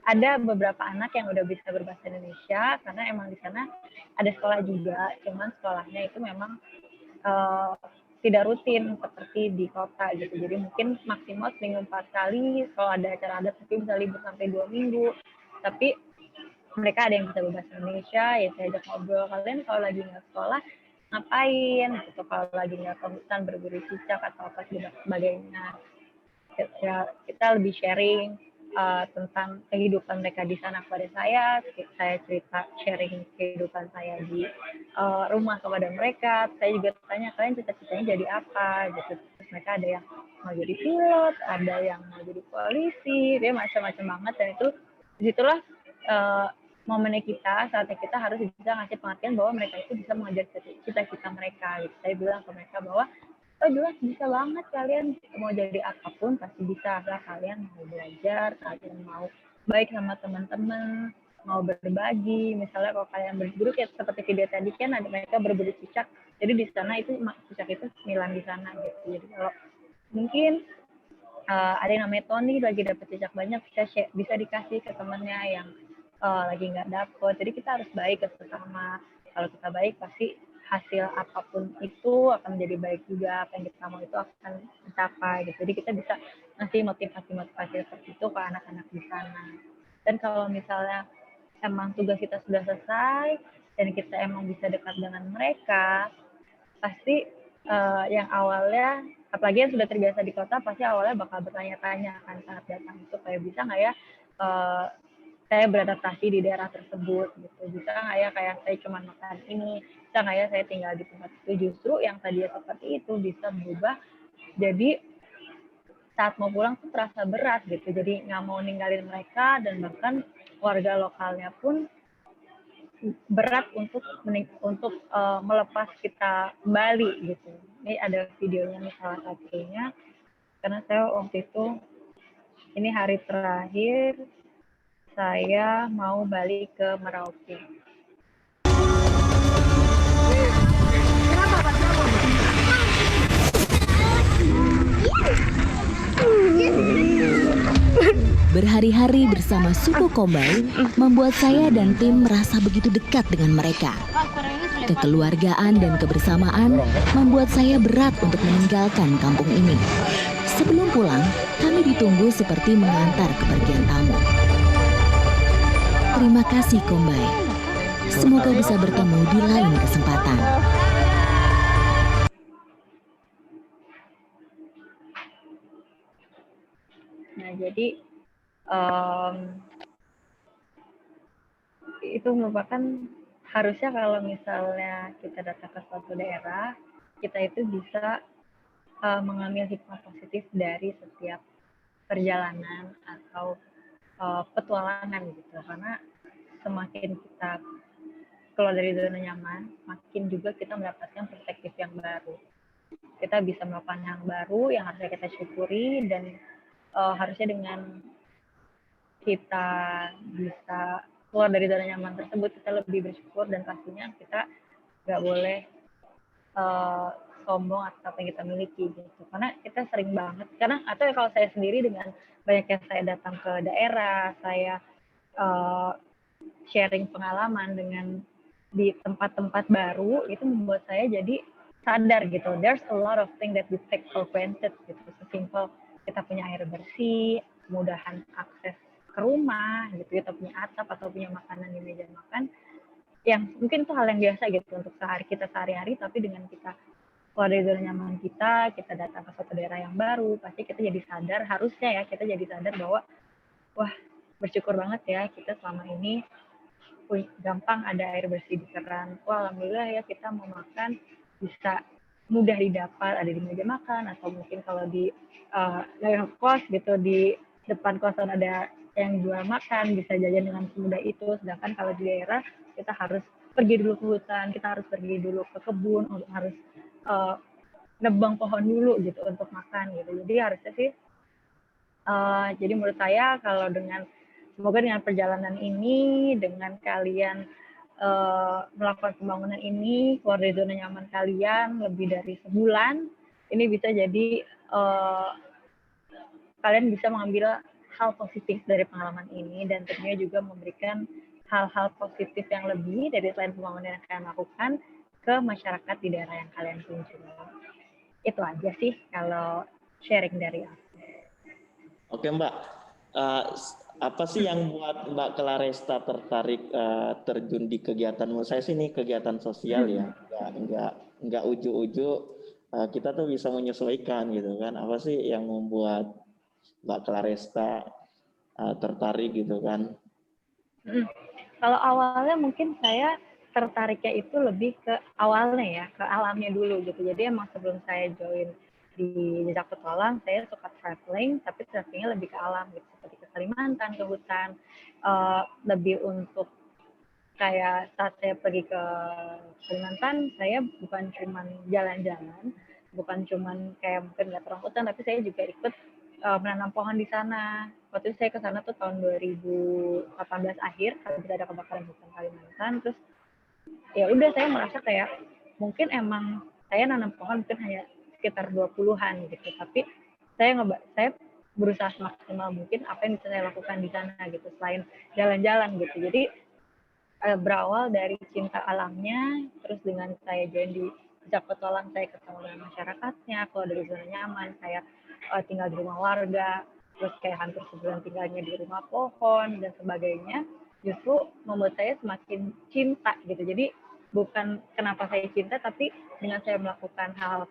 ada beberapa anak yang udah bisa berbahasa Indonesia karena emang di sana ada sekolah juga, cuman sekolahnya itu memang tidak rutin seperti di kota gitu. Jadi mungkin maksimal seminggu 4 kali, kalau ada acara adat tapi bisa libur sampai 2 minggu. Tapi mereka ada yang bisa berbahasa Indonesia, ya saya ajak ngobrol, kalian kalau lagi nggak sekolah ngapain gitu, kalau lagi nggak ke hutan berburu cicak atau apa sebagainya. Ya, kita lebih sharing tentang kehidupan mereka di sana kepada saya cerita sharing kehidupan saya di rumah kepada mereka. Saya juga tanya kalian cita-citanya jadi apa gitu. Terus mereka ada yang mau jadi pilot, ada yang mau jadi polisi, dia macam-macam banget. Dan itu disitulah momennya kita, saatnya kita harus bisa ngasih pengertian bahwa mereka itu bisa mengajar cita-cita mereka gitu. Saya bilang ke mereka bahwa jelas bisa banget, kalian mau jadi apapun pasti bisa, lah kalian mau belajar, kalian mau baik sama teman-teman, mau berbagi. Misalnya kalau kalian berburu kayak seperti video tadi kan ada mereka berburu cicak, jadi di sana itu cicak itu 9 di sana gitu. Jadi kalau mungkin ada yang namanya Tony lagi dapat cicak banyak, bisa dikasih ke temannya yang lagi nggak dapet. Jadi kita harus baik ke sesama. Kalau kita baik pasti hasil apapun itu akan menjadi baik juga, apa yang kita mau itu akan tercapai gitu. Jadi kita bisa ngasih motivasi seperti itu ke anak-anak di sana. Dan kalau misalnya emang tugas kita sudah selesai dan kita emang bisa dekat dengan mereka, pasti yang awalnya, apalagi yang sudah terbiasa di kota, pasti awalnya bakal bertanya-tanya kan saat datang itu, kayak bisa nggak ya saya beradaptasi di daerah tersebut gitu, bisa nggak ya kayak saya cuma makan ini, bisa nggak ya saya tinggal di tempat itu. Justru yang tadinya seperti itu bisa berubah jadi saat mau pulang tuh terasa berat gitu, jadi nggak mau ninggalin mereka. Dan bahkan warga lokalnya pun berat untuk melepas kita kembali gitu. Ini ada videonya nih salah satunya, karena saya waktu itu ini hari terakhir saya mau balik ke Merauke. Berhari-hari bersama suku Kombay membuat saya dan tim merasa begitu dekat dengan mereka. Kekeluargaan dan kebersamaan membuat saya berat untuk meninggalkan kampung ini. Sebelum pulang, kami ditunggu seperti mengantar kepergian tamu. Terima kasih Kombay. Semoga bisa bertemu di lain kesempatan. Nah, jadi itu merupakan harusnya kalau misalnya kita datang ke suatu daerah, kita itu bisa mengambil hikmah positif dari setiap perjalanan atau petualangan gitu. Karena semakin kita keluar dari zona nyaman, makin juga kita mendapatkan perspektif yang baru. Kita bisa melakukan yang baru yang harusnya kita syukuri, dan harusnya dengan kita bisa keluar dari zona nyaman tersebut, kita lebih bersyukur, dan pastinya kita nggak boleh sombong atas apa yang kita miliki gitu. Karena kita sering banget, karena atau kalau saya sendiri dengan banyaknya saya datang ke daerah, saya sharing pengalaman dengan di tempat-tempat baru, itu membuat saya jadi sadar gitu. There's a lot of things that we take for granted gitu. Sesimpel kita punya air bersih, kemudahan akses ke rumah gitu, kita punya atap atau punya makanan di meja makan, yang mungkin itu hal yang biasa gitu untuk kita sehari-hari, tapi dengan kita keluar dari zona nyaman kita datang ke suatu daerah yang baru, pasti kita jadi sadar, harusnya ya kita jadi sadar bahwa wah, bersyukur banget ya kita selama ini gampang ada air bersih di keran. Wah, alhamdulillah ya kita mau makan bisa mudah didapat, ada di meja makan, atau mungkin kalau di daerah kos gitu, di depan kosan ada yang jual makan, bisa jajan dengan semudah itu. Sedangkan kalau di daerah kita harus pergi dulu ke hutan, kita harus pergi dulu ke kebun, harus nebang pohon dulu gitu untuk makan gitu. Jadi harusnya sih, jadi menurut saya kalau semoga dengan perjalanan ini, dengan kalian melakukan pembangunan ini, keluar dari zona nyaman kalian lebih dari sebulan, ini bisa jadi kalian bisa mengambil hal positif dari pengalaman ini, dan tentunya juga memberikan hal-hal positif yang lebih dari selain pembangunan yang kalian lakukan ke masyarakat di daerah yang kalian kunjungi. Itu aja sih kalau sharing dari aku. Oke Mbak, apa sih yang buat Mbak Claresta tertarik terjun di kegiatanmu? Saya sih ini kegiatan sosial ya, nggak ujuk-ujuk, kita tuh bisa menyesuaikan gitu kan. Apa sih yang membuat Mbak Claresta tertarik gitu kan? Kalau awalnya mungkin saya tertariknya itu lebih ke awalnya ya, ke alamnya dulu gitu. Jadi emang sebelum saya join di Jejak Petualang, saya suka traveling, tapi travelingnya lebih ke alam gitu, seperti ke Kalimantan, ke hutan, lebih untuk kayak saat saya pergi ke Kalimantan, saya bukan cuman jalan-jalan, bukan cuman kayak mungkin lihat orang hutan, tapi saya juga ikut menanam pohon di sana. Waktu itu saya ke sana tuh tahun 2018 akhir, kalau tidak ada kebakaran hutan Kalimantan. Terus ya udah, saya merasa kayak mungkin emang saya nanam pohon mungkin hanya sekitar 20-an gitu, tapi saya berusaha semaksimal mungkin apa yang bisa saya lakukan di sana gitu, selain jalan-jalan gitu. Jadi berawal dari cinta alamnya, terus dengan saya join di Jejak Petualang, saya ketemu dengan masyarakatnya, kalau dari zona nyaman, saya tinggal di rumah warga, terus kayak hampir sebulan tinggalnya di rumah pohon dan sebagainya, justru membuat saya semakin cinta gitu. Jadi bukan kenapa saya cinta, tapi dengan saya melakukan hal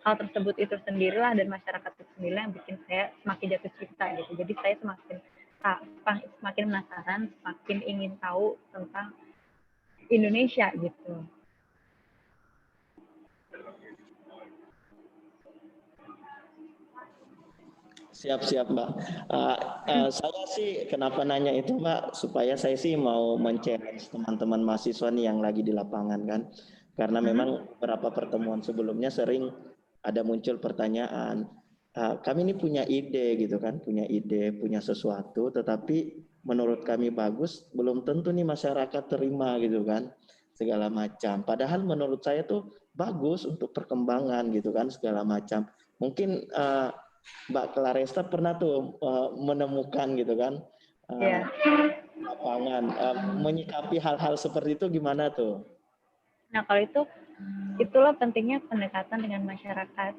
tersebut itu sendirilah, dan masyarakat itu sendirilah yang bikin saya semakin jatuh cinta gitu. Jadi saya semakin penasaran, semakin ingin tahu tentang Indonesia gitu. Siap Mbak. Saya sih kenapa nanya itu Mbak, supaya saya sih mau men-challenge teman-teman mahasiswa nih yang lagi di lapangan kan. Karena memang beberapa pertemuan sebelumnya sering ada muncul pertanyaan, kami ini punya ide gitu kan, punya sesuatu, tetapi menurut kami bagus, belum tentu nih masyarakat terima gitu kan, segala macam. Padahal menurut saya tuh bagus untuk perkembangan gitu kan, segala macam. Mungkin Mbak Claresta pernah tuh menemukan gitu kan lapangan, menyikapi hal-hal seperti itu gimana tuh? Nah kalau itulah pentingnya pendekatan dengan masyarakat.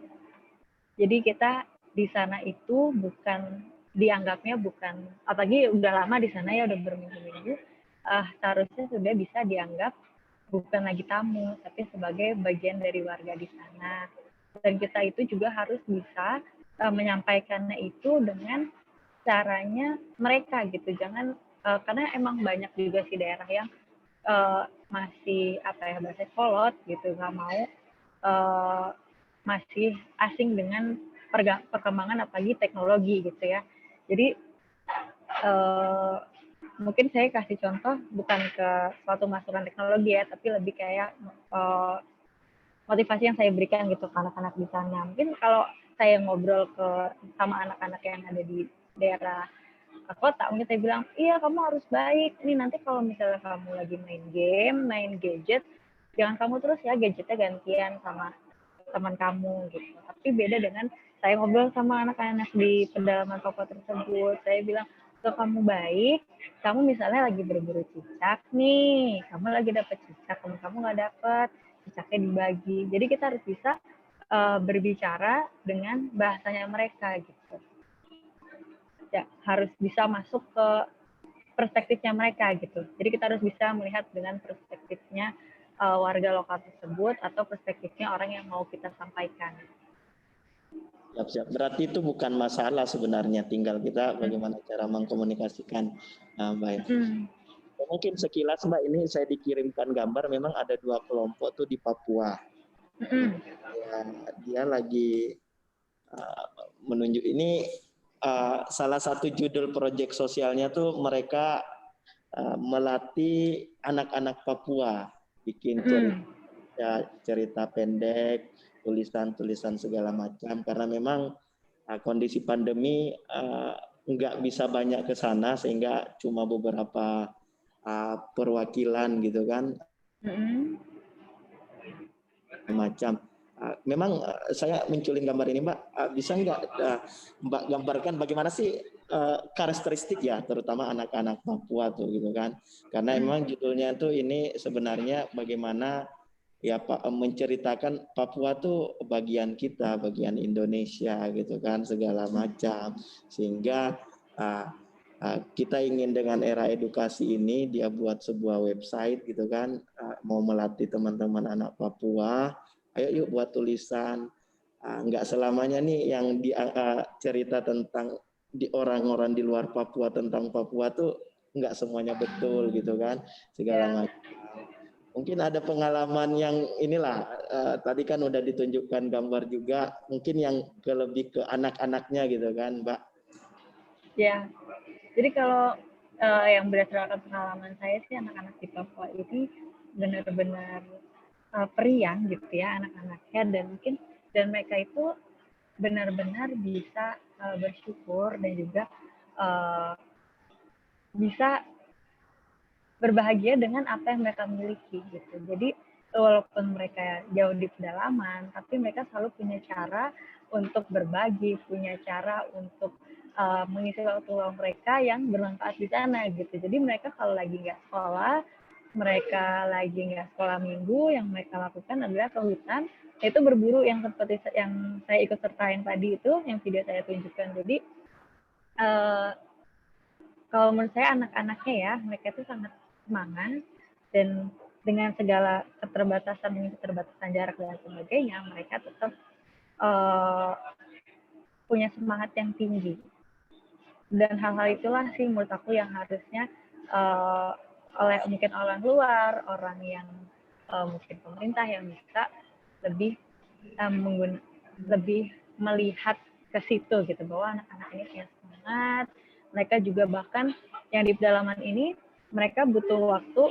Jadi kita di sana itu dianggapnya bukan, apalagi udah lama di sana ya, udah berminggu-minggu, seharusnya sudah bisa dianggap bukan lagi tamu, tapi sebagai bagian dari warga di sana. Dan kita itu juga harus bisa menyampaikannya itu dengan caranya mereka gitu. Jangan karena emang banyak juga sih daerah yang masih bahasa kolot gitu, nggak mau masih asing dengan perkembangan apalagi teknologi gitu ya. Jadi mungkin saya kasih contoh bukan ke suatu masukan teknologi ya, tapi lebih kayak motivasi yang saya berikan gitu ke anak-anak di sana. Mungkin kalau saya ngobrol sama anak-anak yang ada di daerah kota, mungkin saya bilang, iya kamu harus baik. Ini nanti kalau misalnya kamu lagi main game, main gadget, jangan kamu terus ya gadgetnya gantian sama teman kamu gitu. Tapi beda dengan saya ngobrol sama anak-anak di pedalaman Papua tersebut. Saya bilang, kalau kamu baik, kamu misalnya lagi berburu cicak nih, kamu lagi dapat cicak, kamu nggak dapat, cicaknya dibagi. Jadi kita harus bisa berbicara dengan bahasanya mereka gitu. Ya, harus bisa masuk ke perspektifnya mereka gitu. Jadi kita harus bisa melihat dengan perspektifnya warga lokal tersebut atau perspektifnya orang yang mau kita sampaikan. Siap. Berarti itu bukan masalah sebenarnya, tinggal kita bagaimana cara mengkomunikasikan, Mbak. Mungkin sekilas Mbak, ini saya dikirimkan gambar, memang ada 2 kelompok tuh di Papua. Dia lagi menunjuk ini salah satu judul proyek sosialnya tuh mereka melatih anak-anak Papua bikin cerita pendek, tulisan segala macam, karena memang kondisi pandemi nggak bisa banyak ke sana sehingga cuma beberapa perwakilan gitu kan. Macam memang saya munculin gambar ini Mbak, bisa nggak Mbak gambarkan bagaimana sih karakteristik ya terutama anak-anak Papua tuh gitu kan, karena memang judulnya tuh ini sebenarnya bagaimana ya Pak menceritakan Papua tuh bagian kita, bagian Indonesia gitu kan, segala macam, sehingga kita ingin dengan era edukasi ini dia buat sebuah website gitu kan, mau melatih teman-teman anak Papua, ayo yuk buat tulisan, nggak selamanya nih yang cerita tentang di orang-orang di luar Papua tentang Papua tuh nggak semuanya betul gitu kan, segala macam. Mungkin ada pengalaman yang inilah, tadi kan udah ditunjukkan gambar juga, mungkin yang lebih ke anak-anaknya gitu kan Mbak. Ya. Jadi kalau yang berdasarkan pengalaman saya sih, anak-anak di Papua ini benar-benar periang gitu ya anak-anaknya, dan mereka itu benar-benar bisa bersyukur dan juga bisa berbahagia dengan apa yang mereka miliki gitu. Jadi walaupun mereka jauh di pedalaman, tapi mereka selalu punya cara untuk berbagi, punya cara untuk mengisi waktu luang mereka yang bermanfaat di sana gitu. Jadi mereka kalau lagi nggak sekolah, mereka lagi nggak sekolah minggu, yang mereka lakukan adalah ke hutan, yaitu berburu yang seperti yang saya ikut sertain tadi itu, yang video saya tunjukkan. Jadi kalau menurut saya anak-anaknya ya, mereka itu sangat semangat, dan dengan segala keterbatasan jarak dan sebagainya, mereka tetap punya semangat yang tinggi. Dan hal-hal itulah sih menurut aku yang harusnya mungkin orang luar, orang yang mungkin pemerintah yang bisa lebih lebih melihat ke situ gitu, bahwa anak-anak ini punya semangat. Mereka juga bahkan yang di pedalaman ini mereka butuh waktu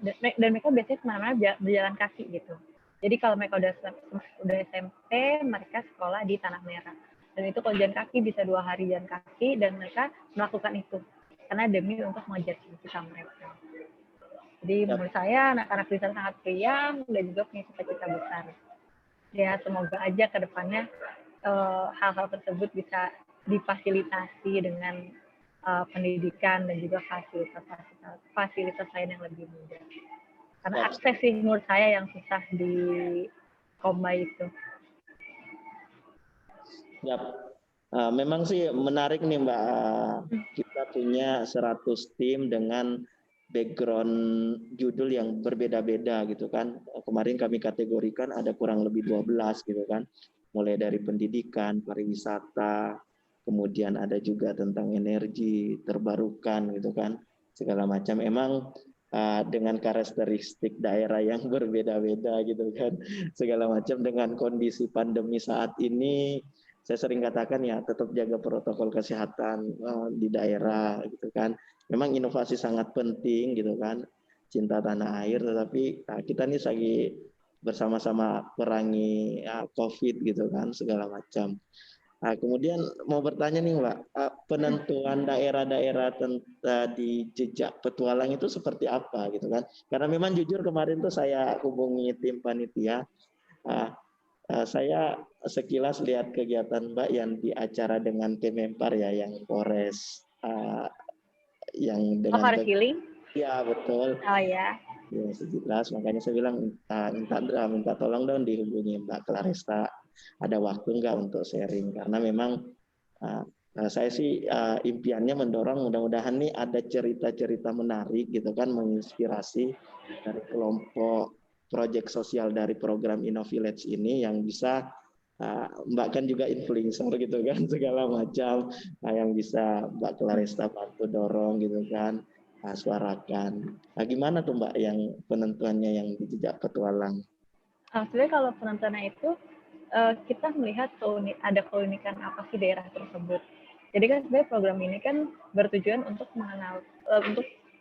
dan mereka biasanya kemana-mana berjalan kaki gitu. Jadi kalau mereka udah SMP, mereka sekolah di Tanah Merah. Dan itu kalau jalan kaki bisa 2 hari jalan kaki, dan mereka melakukan itu karena demi untuk mengejar cita-cita mereka. Jadi menurut saya anak-anak di sana sangat priang dan juga punya cita-cita besar. Ya semoga aja ke depannya hal-hal tersebut bisa difasilitasi dengan pendidikan dan juga fasilitas lain yang lebih mudah. Karena akses sih menurut saya yang susah di Combine itu. Ya, memang sih menarik nih Mbak. Kita punya 100 tim dengan background judul yang berbeda-beda gitu kan. Kemarin kami kategorikan ada kurang lebih 12 gitu kan. Mulai dari pendidikan, pariwisata, kemudian ada juga tentang energi terbarukan gitu kan. Segala macam. Emang dengan karakteristik daerah yang berbeda-beda gitu kan. Segala macam dengan kondisi pandemi saat ini, saya sering katakan ya tetap jaga protokol kesehatan di daerah gitu kan. Memang inovasi sangat penting gitu kan, cinta tanah air, tetapi kita nih lagi bersama-sama perangi COVID gitu kan, segala macam. Kemudian mau bertanya nih Mbak, penentuan daerah-daerah di jejak petualang itu seperti apa gitu kan? Karena memang jujur kemarin tuh saya hubungi tim panitia, saya sekilas lihat kegiatan Mbak yang di acara dengan Kemenpar ya, yang Polres, yang dengan Forest Healing? Ya betul. Oh ya. Ya sejelas, makanya saya bilang minta tolong dong dihubungi Mbak Claresta. Ada waktu nggak untuk sharing, karena memang saya sih impiannya mendorong mudah-mudahan nih ada cerita-cerita menarik gitu kan, menginspirasi dari kelompok proyek sosial dari program InnoVillage ini yang bisa Mbak kan juga influencer gitu kan, segala macam yang bisa Mbak Claresta bantu dorong gitu kan, suarakan. Gimana tuh Mbak yang penentuannya yang di jejak petualang? Sebenarnya kalau penentuannya itu kita melihat ada keunikan apa sih daerah tersebut. Jadi kan sebenarnya program ini kan bertujuan untuk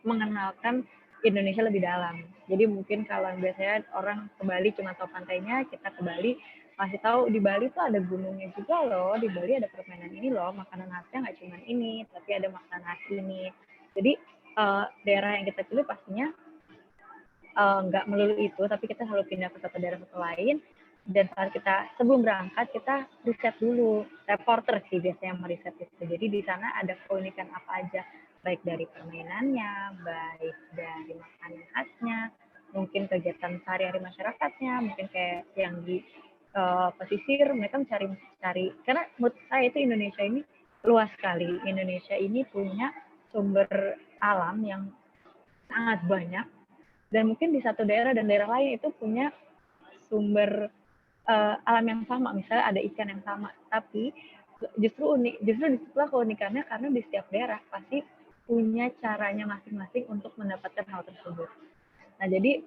mengenalkan Indonesia lebih dalam. Jadi mungkin kalau biasanya orang ke Bali cuma tahu pantainya, kita ke Bali masih tahu di Bali tuh ada gunungnya juga loh, di Bali ada permainan ini loh, makanan khasnya nggak cuma ini, tapi ada makanan khas ini. Jadi daerah yang kita pilih pastinya nggak melulu itu, tapi kita selalu pindah ke satu daerah satu lain. Dan saat kita sebelum berangkat kita riset dulu, reporter sih biasanya yang meriset itu. Jadi di sana ada keunikan apa aja, baik dari permainannya, baik dari makanan khasnya, mungkin kegiatan sehari-hari masyarakatnya, mungkin kayak yang di pesisir mereka mencari, karena menurut saya itu Indonesia ini luas sekali. Indonesia ini punya sumber alam yang sangat banyak, dan mungkin di satu daerah dan daerah lain itu punya sumber alam yang sama, misalnya ada ikan yang sama, tapi justru disitulah keunikannya, karena di setiap daerah pasti punya caranya masing-masing untuk mendapatkan hal tersebut. Nah, jadi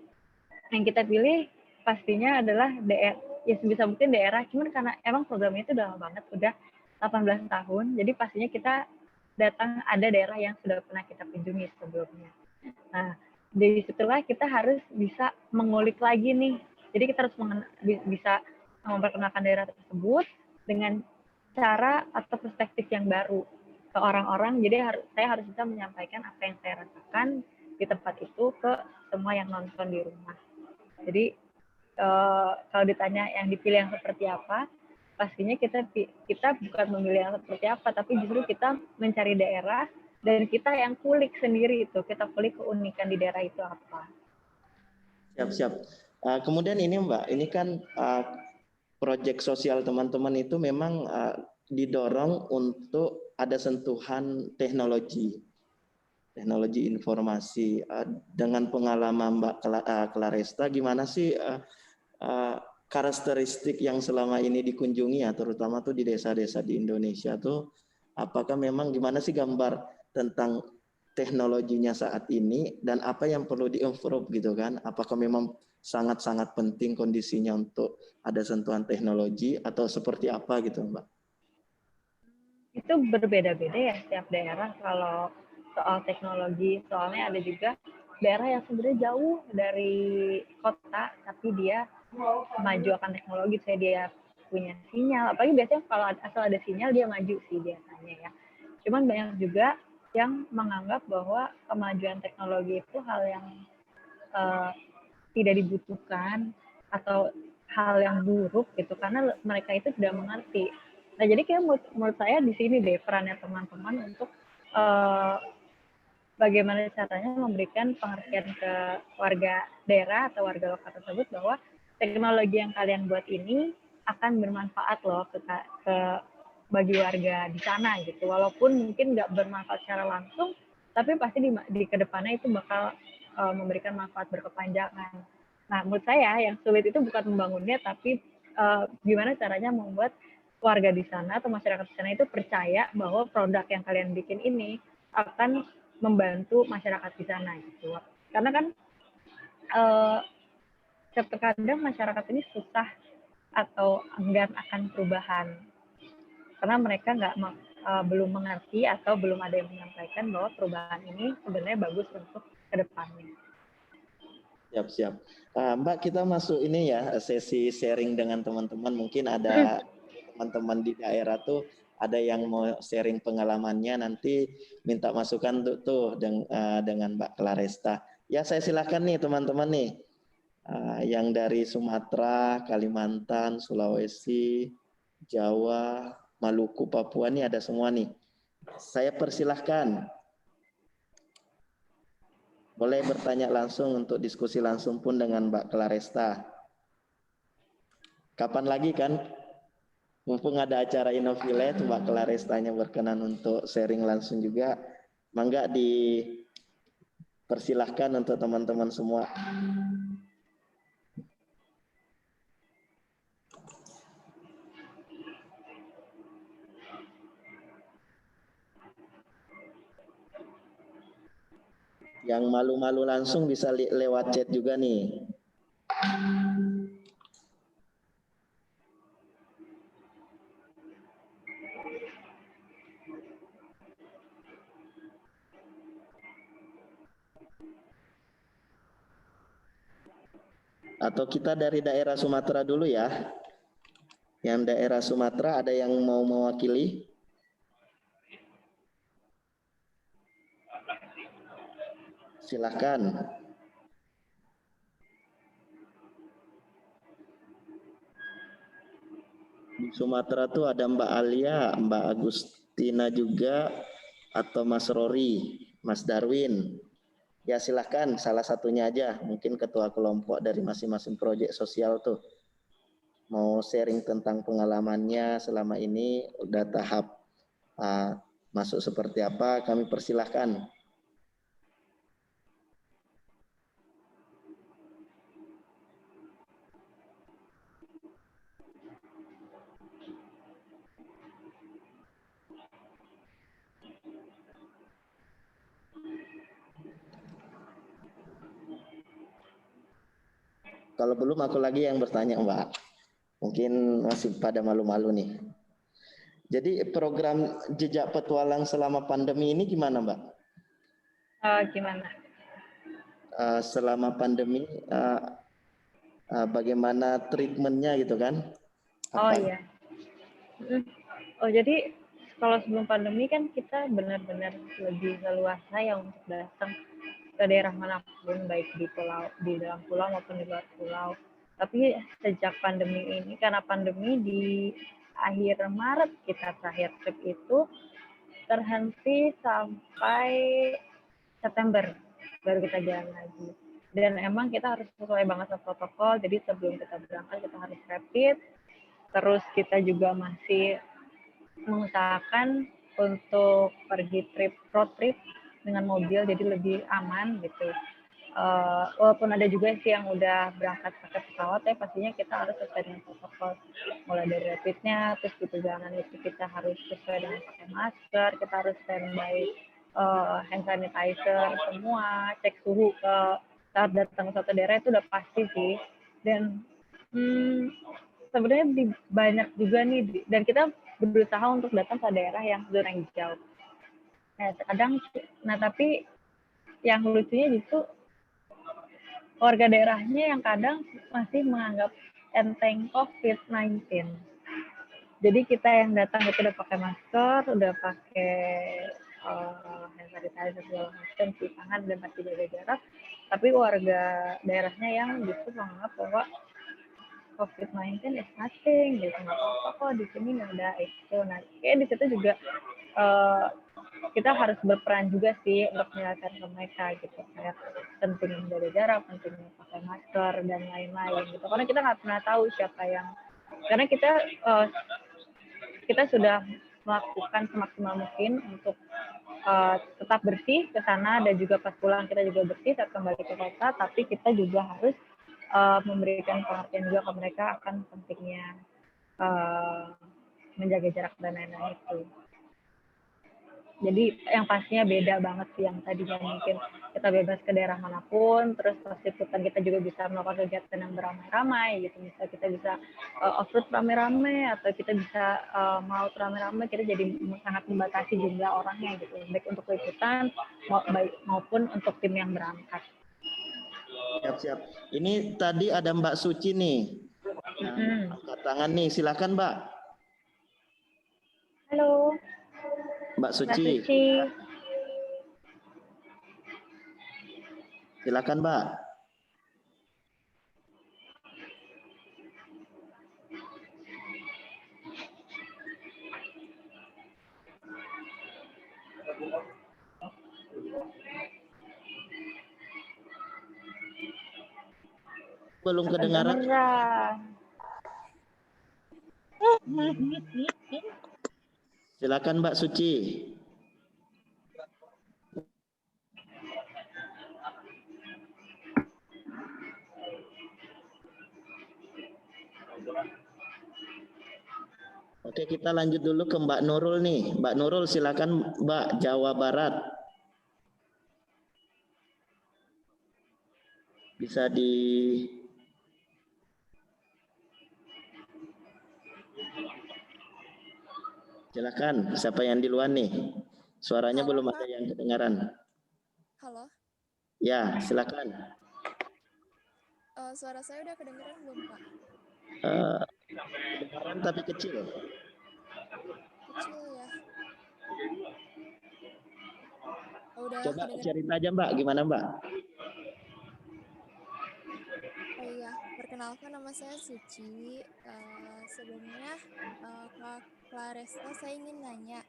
yang kita pilih pastinya adalah daerah, ya sebisa mungkin daerah, cuman karena emang programnya itu udah lama banget, udah 18 tahun, jadi pastinya kita datang ada daerah yang sudah pernah kita kunjungi sebelumnya. Nah, dari situlah kita harus bisa mengulik lagi nih. Jadi kita harus bisa memperkenalkan daerah tersebut dengan cara atau perspektif yang baru ke orang-orang. Jadi saya harus bisa menyampaikan apa yang saya rasakan di tempat itu ke semua yang nonton di rumah. Jadi kalau ditanya yang dipilih yang seperti apa, pastinya kita bukan memilih yang seperti apa, tapi justru kita mencari daerah dan kita yang kulik sendiri itu, kita kulik keunikan di daerah itu apa. Siap. Kemudian ini Mbak, ini kan proyek sosial teman-teman itu memang didorong untuk ada sentuhan teknologi informasi. Dengan pengalaman Mbak Claresta, gimana sih karakteristik yang selama ini dikunjungi ya, terutama tuh di desa-desa di Indonesia tuh, apakah memang gimana sih gambar tentang teknologinya saat ini dan apa yang perlu di-improve gitu kan? Apakah memang sangat-sangat penting kondisinya untuk ada sentuhan teknologi atau seperti apa gitu, Mbak? Itu berbeda-beda ya setiap daerah kalau soal teknologi. Soalnya ada juga daerah yang sebenarnya jauh dari kota, tapi dia maju akan teknologi. Saya dia punya sinyal. Apalagi biasanya kalau asal ada sinyal dia maju sih biasanya ya. Cuman banyak juga yang menganggap bahwa kemajuan teknologi itu hal yang tidak dibutuhkan atau hal yang buruk gitu karena mereka itu tidak mengerti. Nah jadi kayak menurut saya di sini deh perannya teman-teman untuk bagaimana caranya memberikan pengertian ke warga daerah atau warga lokal tersebut bahwa teknologi yang kalian buat ini akan bermanfaat loh ke bagi warga di sana gitu. Walaupun mungkin nggak bermanfaat secara langsung, tapi pasti di kedepannya itu bakal memberikan manfaat berkepanjangan. Nah, menurut saya yang sulit itu bukan membangunnya, tapi gimana caranya membuat warga di sana atau masyarakat di sana itu percaya bahwa produk yang kalian bikin ini akan membantu masyarakat di sana gitu. Karena kan terkadang masyarakat ini susah atau enggan akan perubahan karena mereka belum mengerti atau belum ada yang menyampaikan bahwa perubahan ini sebenarnya bagus untuk kedepannya. Siap. Mbak, kita masuk ini ya sesi sharing dengan teman-teman. Mungkin ada teman-teman di daerah tuh ada yang mau sharing pengalamannya, nanti minta masukan tuh dengan Mbak Claresta. Ya, saya silakan nih teman-teman nih. Yang dari Sumatera, Kalimantan, Sulawesi, Jawa, Maluku, Papua nih ada semua nih. Saya persilahkan. Boleh bertanya langsung untuk diskusi langsung pun dengan Mbak Claresta. Kapan lagi kan? Mumpung ada acara Innovilet, Mbak Clarestanya berkenan untuk sharing langsung juga. Mangga dipersilahkan untuk teman-teman semua. Yang malu-malu langsung bisa lewat chat juga nih. Atau kita dari daerah Sumatera dulu ya. Yang daerah Sumatera ada yang mau mewakili? Silakan. Di Sumatera tuh ada Mbak Alia, Mbak Agustina juga, atau Mas Rory, Mas Darwin. Ya silakan, salah satunya aja, mungkin ketua kelompok dari masing-masing proyek sosial tuh. Mau sharing tentang pengalamannya selama ini, udah tahap masuk seperti apa, kami persilahkan. Kalau belum aku lagi yang bertanya Mbak. Mungkin masih pada malu-malu nih. Jadi program jejak petualang selama pandemi ini gimana Mbak? Gimana? Selama pandemi bagaimana treatmentnya gitu kan? Oh iya. Oh jadi kalau sebelum pandemi kan kita benar-benar lebih leluasa ya untuk datang ke daerah manapun, baik di dalam pulau maupun di luar pulau. Tapi sejak pandemi ini, karena pandemi di akhir Maret kita terakhir trip itu terhenti sampai September baru kita jalan lagi. Dan emang kita harus sesuai banget sama protokol, jadi sebelum kita berangkat kita harus rapid. Terus kita juga masih mengusahakan untuk pergi road trip dengan mobil, jadi lebih aman gitu. Walaupun ada juga sih yang udah berangkat pakai pesawat, ya pastinya kita harus sesuai dengan protokol. Mulai dari rapidnya, terus di perjalanan itu kita harus sesuai dengan pakai masker, kita harus standby hand sanitizer semua, cek suhu ke saat datang ke suatu daerah itu udah pasti sih. Dan sebenarnya banyak juga nih, dan kita berusaha untuk datang ke daerah yang zona hijau. Nah tapi yang lucunya justru warga daerahnya yang kadang masih menganggap enteng COVID-19. Jadi kita yang datang itu udah pakai masker, udah pakai hand sanitizer segala macam, cuci tangan dan masih jaga jarak. Tapi warga daerahnya yang justru menganggap bahwa COVID-19 is nothing, gitu, nggak apa-apa kok, di sini nggak ada itu. Nah, kayak di situ juga kita harus berperan juga sih untuk menjelaskan ke mereka gitu, kayak pentingnya menjaga jarak, pentingnya pakai masker dan lain-lain gitu. Karena kita nggak pernah tahu siapa yang, karena kita sudah melakukan semaksimal mungkin untuk tetap bersih ke sana, dan juga pas pulang kita juga bersih saat kembali ke kota, tapi kita juga harus memberikan pengertian juga ke mereka akan pentingnya menjaga jarak dan lain-lain itu. Jadi yang pastinya beda banget sih, yang tadinya mungkin kita bebas ke daerah manapun, terus pas liputan kita juga bisa melakukan kegiatan yang beramai-ramai gitu. Misalnya kita bisa off-road rame-rame, atau kita bisa maut rame-rame, kita jadi sangat membatasi jumlah orangnya gitu, baik untuk liputan maupun untuk tim yang berangkat. Siap. Ini tadi ada Mbak Suci nih. Angkat tangan nih, silakan Mbak. Halo. Mbak Suci. Silakan Mbak. Belum kedengaran. Silakan Mbak Suci. Oke, kita lanjut dulu ke Mbak Nurul nih. Mbak Nurul, silakan Mbak, Jawa Barat. Bisa silakan, siapa yang di luar nih? Suaranya belum ada yang kedengaran. Halo. Ya, silakan. Suara saya udah kedengeran belum, Pak? Kedengaran tapi kecil. Kecil ya. Udah Coba kedengeran. cerita aja Mbak, gimana Mbak? Oh iya, perkenalkan nama saya Suci. Sebelumnya Kak Claresta, saya ingin nanya,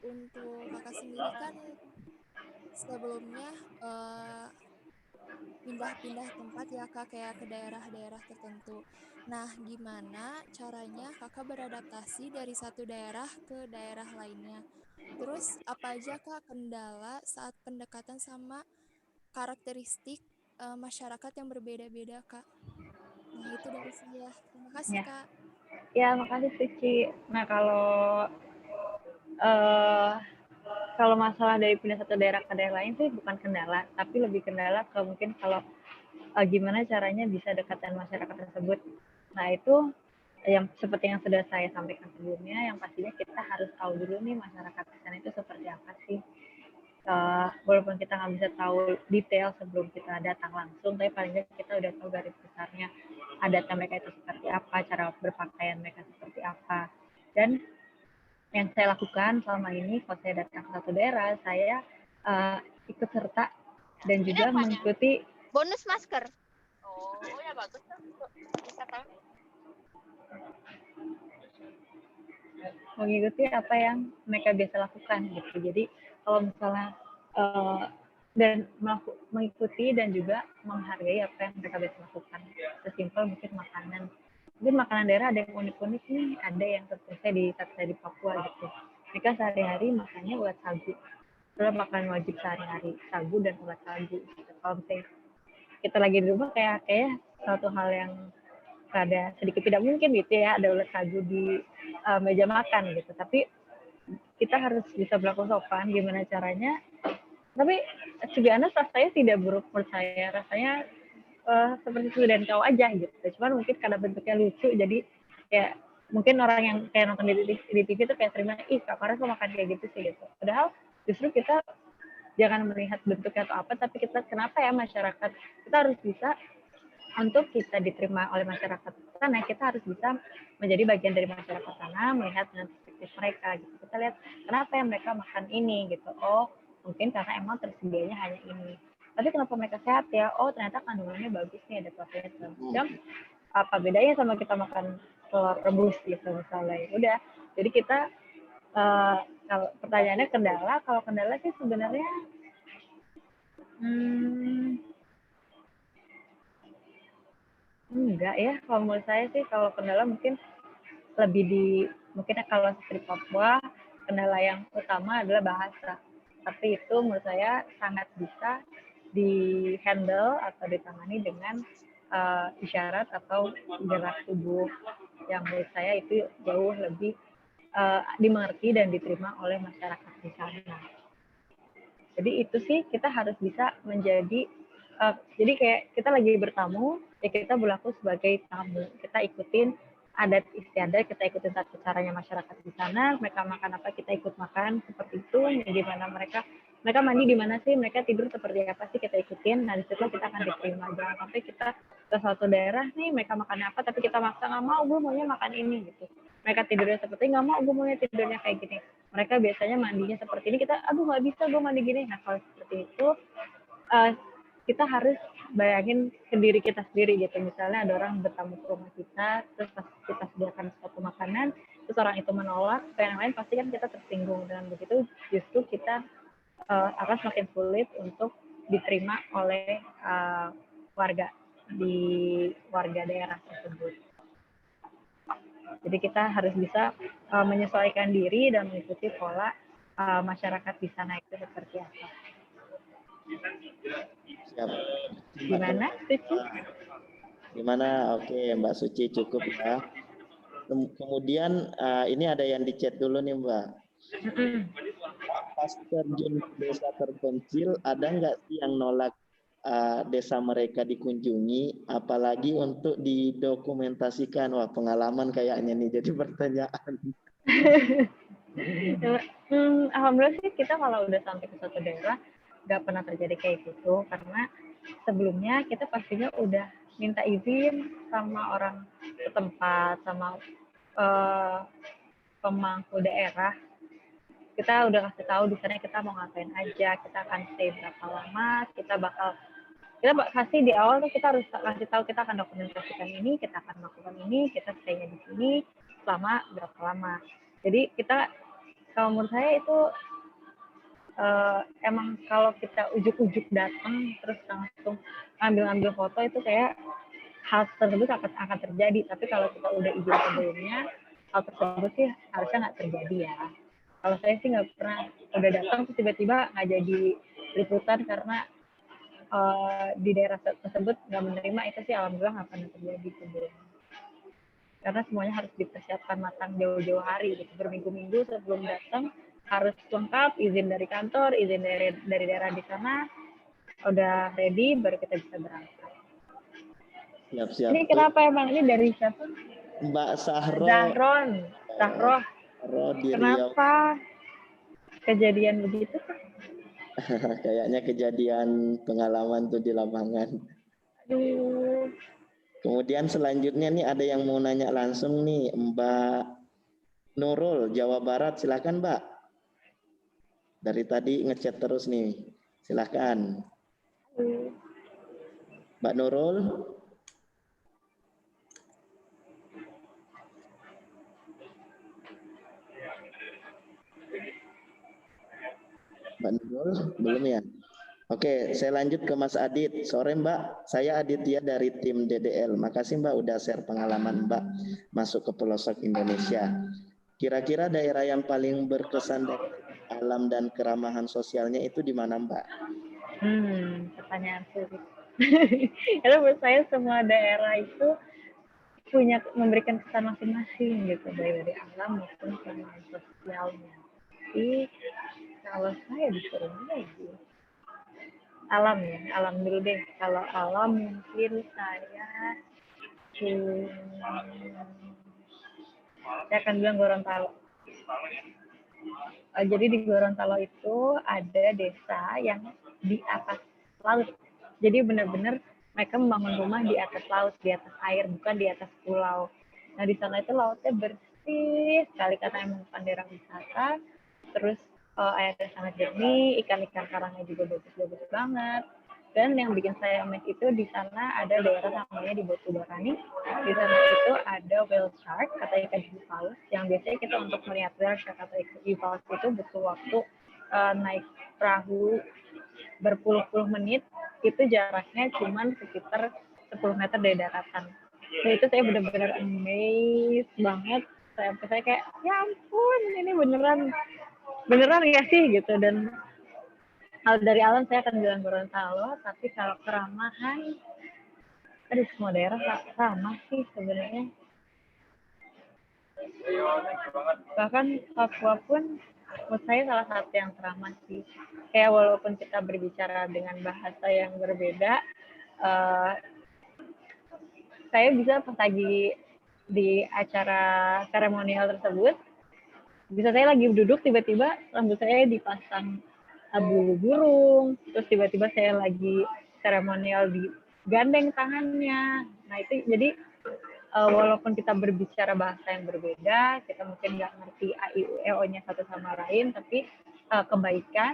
untuk kakak sendiri kan sebelumnya pindah-pindah tempat ya Kak, kayak ke daerah-daerah tertentu. Nah, gimana caranya kakak beradaptasi dari satu daerah ke daerah lainnya? Terus apa aja Kak kendala saat pendekatan sama karakteristik masyarakat yang berbeda-beda Kak? Nah, itu dari saya. Terima kasih Kak. Ya, makasih Suci. Nah, kalau masalah dari pindah satu daerah ke daerah lain sih bukan kendala, tapi lebih kendala ke mungkin kalau gimana caranya bisa dekat dengan masyarakat tersebut. Nah, itu yang seperti yang sudah saya sampaikan sebelumnya, yang pastinya kita harus tahu dulu nih masyarakat di sana itu seperti apa sih. Walaupun kita nggak bisa tahu detail sebelum kita datang langsung, tapi paling nggak kita udah tahu garis besarnya adat mereka itu seperti apa, cara berpakaian mereka seperti apa. Dan yang saya lakukan selama ini, kalau saya datang ke satu daerah, saya ikut serta dan juga mengikuti bonus masker. Oh ya bagus tuh, bisa kan? Mengikuti apa yang mereka biasa lakukan gitu. Jadi kalau misalnya dan mengikuti dan juga menghargai apa yang mereka biasa lakukan. Sesimpel mungkin makanan. Mungkin makanan daerah ada yang unik-unik nih, ada yang terpisah di Papua gitu. Mereka sehari-hari makannya ulat sagu. Itu makanan wajib sehari-hari, sagu dan ulat sagu. Gitu. Kalau misalnya kita lagi di rumah kayak suatu hal yang ada sedikit tidak mungkin gitu ya, ada ulat sagu di meja makan gitu. Tapi kita harus bisa berlaku sopan, gimana caranya. Tapi to be honest, rasanya tidak buruk menurut saya. Rasanya seperti sudah dan kau aja gitu. Cuman mungkin karena bentuknya lucu, jadi ya mungkin orang yang kayak nonton di TV tuh kayak terima, ih Kak Farah kok makan kayak gitu sih gitu. Padahal justru kita jangan melihat bentuknya atau apa, tapi kita kenapa ya masyarakat kita harus bisa untuk kita diterima oleh masyarakat sana, kita harus bisa menjadi bagian dari masyarakat sana, melihat dengan perspektif mereka gitu. Kita lihat kenapa ya mereka makan ini gitu. Oh, mungkin karena emang tersedianya hanya ini. Tapi kenapa mereka sehat ya? Oh, ternyata kandungannya bagus nih, ada proteinnya segala macam. Apa bedanya sama kita makan telur rebus gitu misalnya? Udah. Jadi kita kalau pertanyaannya kendala, kalau kendala sih sebenarnya enggak ya, kalau menurut saya sih kalau kendala mungkin lebih mungkin kalau di Papua kendala yang utama adalah bahasa. Tapi itu menurut saya sangat bisa di-handle atau ditangani dengan isyarat atau gerak tubuh yang menurut saya itu jauh lebih dimengerti dan diterima oleh masyarakat di sana. Jadi itu sih kita harus bisa menjadi jadi kayak kita lagi bertamu, ya kita berlaku sebagai tamu. Kita ikutin adat istiadat, kita ikutin tata caranya masyarakat di sana. Mereka makan apa, kita ikut makan seperti itu. Gimana mereka mandi di mana sih, mereka tidur seperti apa sih, kita ikutin. Nah, di situ kita akan diterima. Jangan sampai kita ke suatu daerah nih, mereka makan apa, tapi kita maksa nggak mau, gue maunya makan ini gitu. Mereka tidurnya seperti nggak mau, gue maunya tidurnya kayak gini. Mereka biasanya mandinya seperti ini, kita aduh nggak bisa gue mandi gini. Nah, kalau seperti itu kita harus bayangin ke diri kita sendiri gitu. Misalnya ada orang bertamu ke rumah kita, terus pas kita sediakan suatu makanan, terus orang itu menolak, yang lain pasti kan kita tersinggung. Dan begitu justru kita akan semakin sulit untuk diterima oleh warga daerah tersebut. Jadi kita harus bisa menyesuaikan diri dan mengikuti pola masyarakat di sana itu seperti apa. Siap. Gimana, Suci? Gimana? Oke, Mbak Suci cukup ya. Kemudian ini ada yang di chat dulu nih Mbak. Pas terjun ke desa terpencil, ada nggak sih yang nolak desa mereka dikunjungi, apalagi untuk didokumentasikan? Wah, pengalaman kayaknya nih jadi pertanyaan. Alhamdulillah sih kita kalau udah sampai ke suatu daerah nggak pernah terjadi kayak gitu, karena sebelumnya kita pastinya udah minta izin sama orang setempat, sama pemangku daerah. Kita udah kasih tahu di sana kita mau ngapain aja, kita akan stay berapa lama, kita kasih di awal tuh kita harus kasih tahu kita akan dokumentasikan ini, kita akan melakukan ini, kita stay-nya di sini selama berapa lama. Jadi kita, kalau menurut saya itu emang kalau kita ujuk-ujuk datang terus langsung ambil foto itu kayak hal tersebut akan terjadi. Tapi kalau kita udah izin sebelumnya, hal tersebut sih harusnya nggak terjadi ya. Kalau saya sih nggak pernah udah datang terus tiba-tiba nggak jadi liputan karena di daerah tersebut nggak menerima, itu sih alhamdulillah nggak pernah terjadi sebelumnya. Karena semuanya harus dipersiapkan matang jauh-jauh hari, gitu. Berminggu-minggu sebelum datang harus lengkap, izin dari kantor, izin dari daerah di sana, udah ready baru kita bisa berangkat. Siap-siap. Ini kenapa emang ini dari siapa? Mbak Sahro. Sahroh. Kenapa kejadian begitu? Kayaknya kejadian pengalaman tuh di lapangan. Aduh. Kemudian selanjutnya nih ada yang mau nanya langsung nih, Mbak Nurul, Jawa Barat, silakan Mbak. Dari tadi ngechat terus nih, silakan. Mbak Nurul. Mbak Nurul, belum ya? Oke, saya lanjut ke Mas Adit. Sore Mbak, saya Aditya dari tim DDL. Makasih Mbak udah share pengalaman Mbak masuk ke pelosok Indonesia. Kira-kira daerah yang paling berkesan dari alam dan keramahan sosialnya itu di mana Mbak? Pertanyaan sulit. Karena menurut saya semua daerah itu memberikan kesan masing-masing gitu, dari alam maupun keramahan sosialnya. Tapi kalau saya disuruh milih, alam ya, alam dulu deh. Kalau alam mungkin hmm, saya akan bilang Gorontalo. Jadi di Gorontalo itu ada desa yang di atas laut. Jadi benar-benar mereka membangun rumah di atas laut, di atas air, bukan di atas pulau. Nah di sana itu lautnya bersih sekali karena emang bukan daerah wisata. Terus airnya sangat jernih, ikan-ikan karangnya juga bagus-bagus banget. Dan yang bikin saya amazed itu di sana ada daerah namanya di Batu Barani. Di sana itu ada whale shark atau ikan hiu paus yang biasanya kita untuk melihat whale shark atau ikan hiu paus itu butuh waktu naik perahu berpuluh-puluh menit, itu jaraknya cuma sekitar 10 meter dari daratan. Nah itu saya benar-benar amazed banget. Saya kayak, ya ampun, ini beneran ya sih gitu. Dan kalau dari alam saya akan bilang Gorontalo, tapi kalau keramahan, semua daerah sama sih sebenarnya. Bahkan Papua pun menurut saya salah satu yang ramah sih. Kayak walaupun kita berbicara dengan bahasa yang berbeda, saya bisa pas lagi di acara seremonial tersebut, bisa saya lagi duduk tiba-tiba rambut saya dipasang bulu burung, terus tiba-tiba saya lagi seremonial digandeng tangannya. Nah itu jadi walaupun kita berbicara bahasa yang berbeda, kita mungkin nggak ngerti A, I, U, E, O-nya satu sama lain, tapi kebaikan,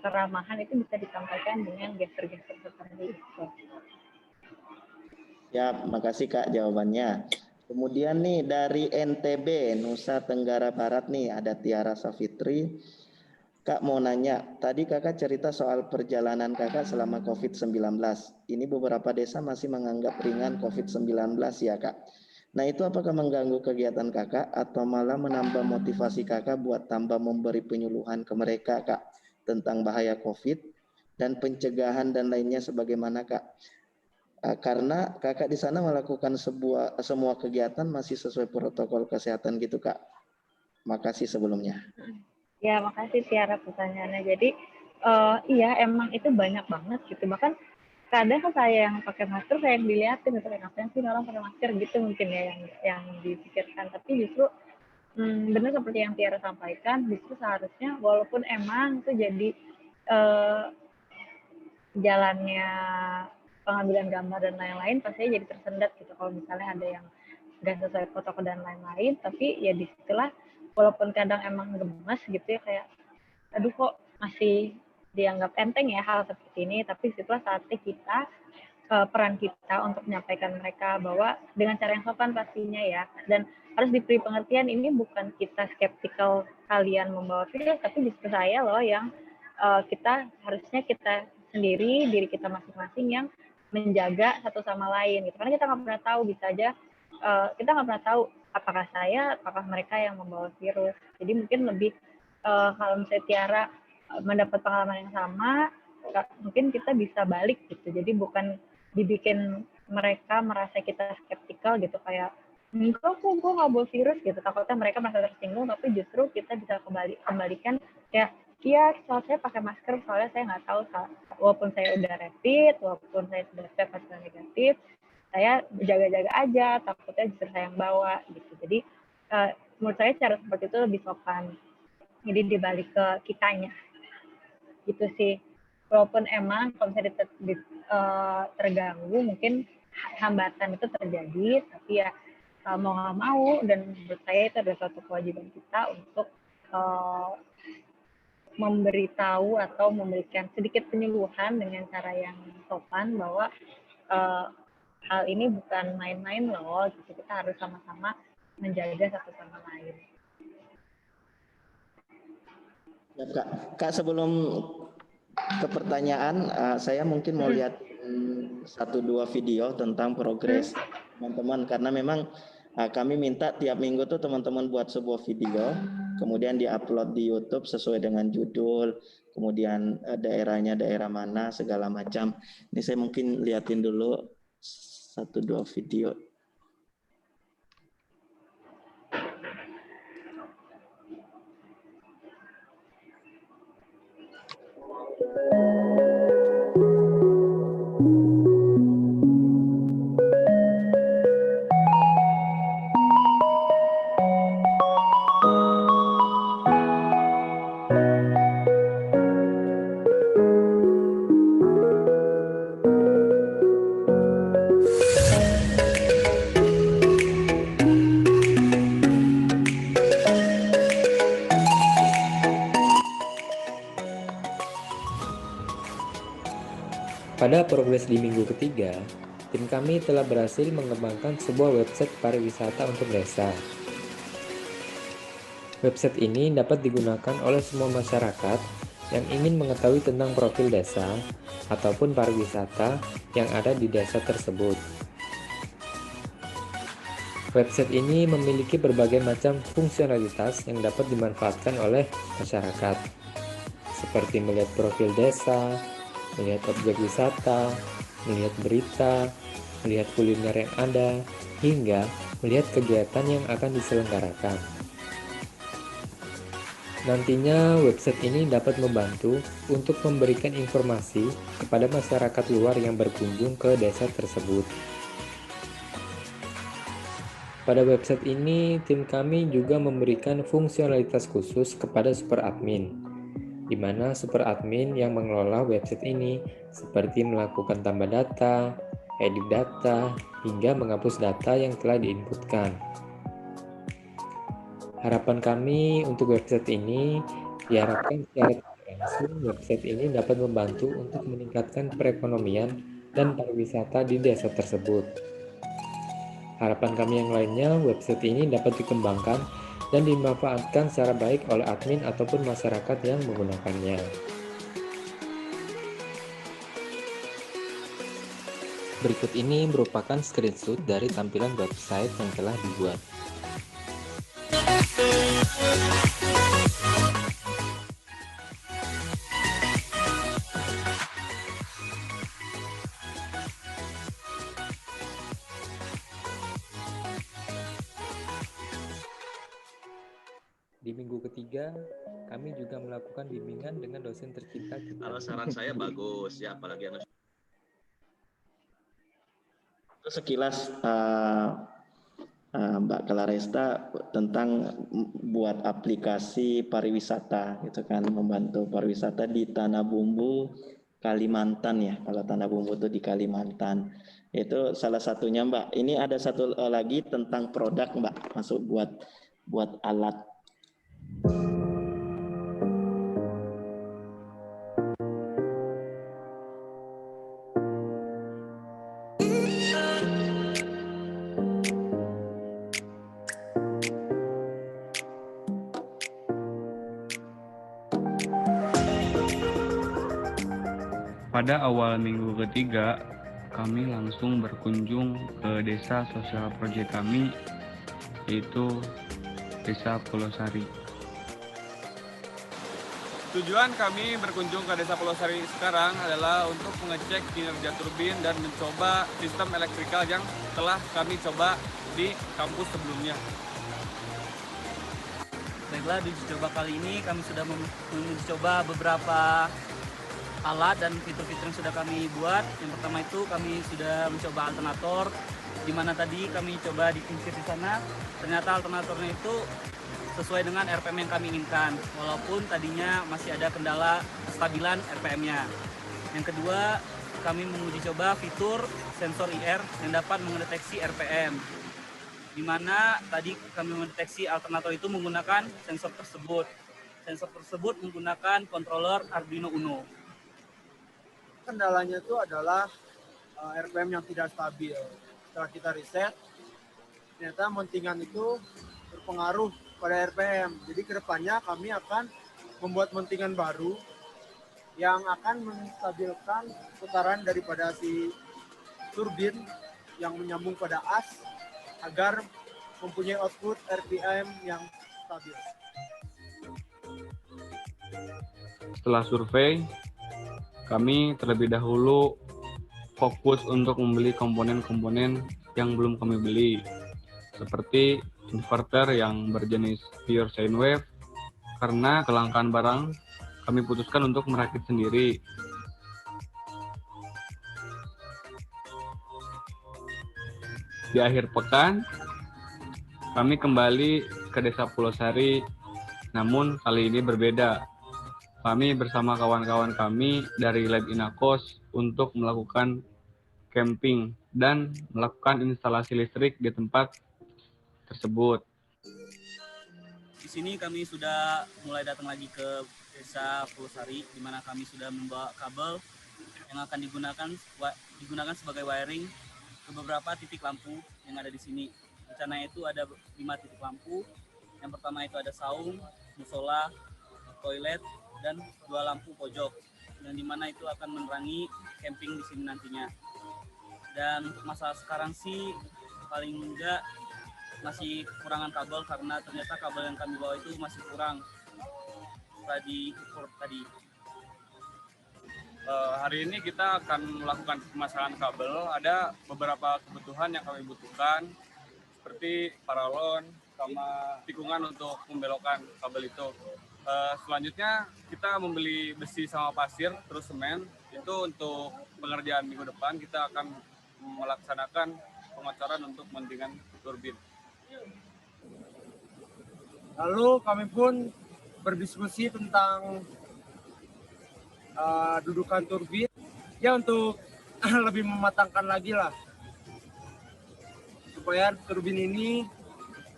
keramahan itu bisa disampaikan dengan gestur-gestur seperti itu. Ya, makasih Kak jawabannya. Kemudian nih dari NTB, Nusa Tenggara Barat nih ada Tiara Safitri. Kak mau nanya, tadi kakak cerita soal perjalanan kakak selama COVID-19. Ini beberapa desa masih menganggap ringan COVID-19 ya Kak. Nah itu apakah mengganggu kegiatan kakak atau malah menambah motivasi kakak buat tambah memberi penyuluhan ke mereka Kak tentang bahaya COVID dan pencegahan dan lainnya sebagaimana Kak? Karena kakak di sana melakukan semua kegiatan masih sesuai protokol kesehatan gitu Kak. Makasih sebelumnya. Ya, makasih Tiara pertanyaannya. Jadi, iya emang itu banyak banget gitu. Bahkan kadang saya yang pakai masker, saya yang dilihatin gitu, ngapain sih orang pakai masker gitu mungkin ya yang dipikirkan. Tapi justru benar seperti yang Tiara sampaikan, justru seharusnya walaupun emang itu jadi jalannya pengambilan gambar dan lain-lain, pasti jadi tersendat gitu. Kalau misalnya ada yang nggak sesuai protokol dan lain-lain, tapi ya disitulah walaupun kadang emang gemes gitu ya kayak aduh kok masih dianggap enteng ya hal seperti ini, tapi situlah saatnya kita peran kita untuk menyampaikan mereka bahwa dengan cara yang sopan pastinya ya, dan harus diberi pengertian ini bukan kita skeptikal kalian membawa virus, tapi justru saya loh yang harusnya kita sendiri, diri kita masing-masing yang menjaga satu sama lain gitu, karena kita nggak pernah tahu, bisa aja kita nggak pernah tahu apakah apakah mereka yang membawa virus. Jadi mungkin lebih kalau misalnya Tiara mendapat pengalaman yang sama, mungkin kita bisa balik gitu. Jadi bukan dibikin mereka merasa kita skeptikal gitu, kayak enggak kok gue nggak bawa virus gitu. Takutnya mereka merasa tersinggung, tapi justru kita bisa kembalikan ya, iya soal saya pakai masker soalnya saya nggak tahu, walaupun saya udah rapid, walaupun saya sudah swab hasil negatif, saya jaga-jaga aja, takutnya justru saya yang bawa gitu. Jadi menurut saya cara seperti itu lebih sopan. Jadi dibalik ke kitanya gitu sih. Walaupun emang kalau misalnya terganggu mungkin hambatan itu terjadi, tapi ya mau nggak mau, dan menurut saya itu adalah suatu kewajiban kita untuk memberitahu atau memberikan sedikit penyuluhan dengan cara yang sopan bahwa hal ini bukan main-main loh, gitu. Kita harus sama-sama menjaga satu sama lain. Ya, Kak, sebelum ke pertanyaan, saya mungkin mau lihat 1-2 video tentang progres teman-teman, karena memang kami minta tiap minggu tuh teman-teman buat sebuah video, kemudian diupload di YouTube sesuai dengan judul, kemudian daerahnya daerah mana, segala macam. Ini saya mungkin liatin dulu 1-2 video. Pada progres di minggu ketiga, tim kami telah berhasil mengembangkan sebuah website pariwisata untuk desa. Website ini dapat digunakan oleh semua masyarakat yang ingin mengetahui tentang profil desa ataupun pariwisata yang ada di desa tersebut. Website ini memiliki berbagai macam fungsionalitas yang dapat dimanfaatkan oleh masyarakat, seperti melihat profil desa, melihat objek wisata, melihat berita, melihat kuliner yang ada, hingga melihat kegiatan yang akan diselenggarakan. Nantinya website ini dapat membantu untuk memberikan informasi kepada masyarakat luar yang berkunjung ke desa tersebut. Pada website ini, tim kami juga memberikan fungsionalitas khusus kepada super admin, di mana super admin yang mengelola website ini seperti melakukan tambah data, edit data, hingga menghapus data yang telah diinputkan. Harapan kami untuk website ini diharapkan secara langsung website ini dapat membantu untuk meningkatkan perekonomian dan pariwisata di desa tersebut. Harapan kami yang lainnya, website ini dapat dikembangkan dan dimanfaatkan secara baik oleh admin ataupun masyarakat yang menggunakannya. Berikut ini merupakan screenshot dari tampilan website yang telah dibuat. Di minggu ketiga, kami juga melakukan bimbingan dengan dosen tercinta kita. Kalau saran saya bagus ya, apalagi anak. Sekilas Mbak Claresta tentang buat aplikasi pariwisata gitu kan, membantu pariwisata di Tanah Bumbu Kalimantan ya. Kalau Tanah Bumbu itu di Kalimantan. Itu salah satunya Mbak. Ini ada satu lagi tentang produk Mbak, masuk buat alat. Pada awal minggu ketiga, kami langsung berkunjung ke desa sosial proyek kami, yaitu Desa Pulau Sari. Tujuan kami berkunjung ke Desa Pulau Sari sekarang adalah untuk mengecek kinerja turbin dan mencoba sistem elektrikal yang telah kami coba di kampus sebelumnya. Baiklah, di uji coba kali ini kami sudah mencoba coba beberapa alat dan fitur-fitur yang sudah kami buat. Yang pertama itu kami sudah mencoba alternator, di mana tadi kami coba dikincir di sana. Ternyata alternatornya itu sesuai dengan RPM yang kami inginkan, walaupun tadinya masih ada kendala kestabilan RPM-nya. Yang kedua, kami menguji coba fitur sensor IR yang dapat mendeteksi RPM, di mana tadi kami mendeteksi alternator itu menggunakan sensor tersebut. Sensor tersebut menggunakan controller Arduino Uno. Kendalanya itu adalah RPM yang tidak stabil. Setelah kita riset, ternyata mountingan itu berpengaruh pada RPM. Jadi kedepannya kami akan membuat mountingan baru yang akan menstabilkan putaran daripada si turbin yang menyambung pada as agar mempunyai output RPM yang stabil. Setelah survei, kami terlebih dahulu fokus untuk membeli komponen-komponen yang belum kami beli, seperti inverter yang berjenis pure sine wave. Karena kelangkaan barang, kami putuskan untuk merakit sendiri. Di akhir pekan, kami kembali ke Desa Pulau Sari, namun kali ini berbeda. Kami bersama kawan-kawan kami dari Lab Inakos untuk melakukan camping dan melakukan instalasi listrik di tempat tersebut. Di sini kami sudah mulai datang lagi ke Desa Pulau Sari, di mana kami sudah membawa kabel yang akan digunakan sebagai wiring ke beberapa titik lampu yang ada di sini. Rencananya itu ada 5 titik lampu. Yang pertama itu ada saung, musola, toilet, dan 2 lampu pojok, yang dimana itu akan menerangi camping di sini nantinya. Dan untuk masa sekarang sih paling enggak masih kekurangan kabel, karena ternyata kabel yang kami bawa itu masih kurang setelah diukur tadi. Hari ini kita akan melakukan pemasangan kabel. Ada beberapa kebutuhan yang kami butuhkan, seperti paralon sama tikungan untuk membelokkan kabel itu. Selanjutnya kita membeli besi sama pasir, terus semen. Itu untuk pengerjaan minggu depan kita akan melaksanakan pengocoran untuk mendingan turbin. Lalu kami pun berdiskusi tentang dudukan turbin, ya untuk lebih mematangkan lagi lah, supaya turbin ini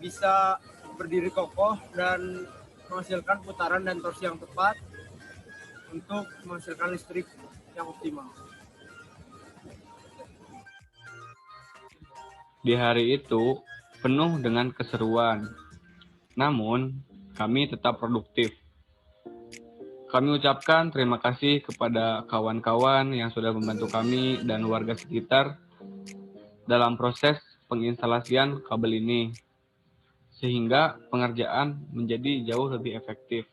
bisa berdiri kokoh dan menghasilkan putaran dan torsi yang tepat untuk menghasilkan listrik yang optimal. Di hari itu penuh dengan keseruan, namun kami tetap produktif. Kami ucapkan terima kasih kepada kawan-kawan yang sudah membantu kami dan warga sekitar dalam proses penginstalasian kabel ini, sehingga pengerjaan menjadi jauh lebih efektif.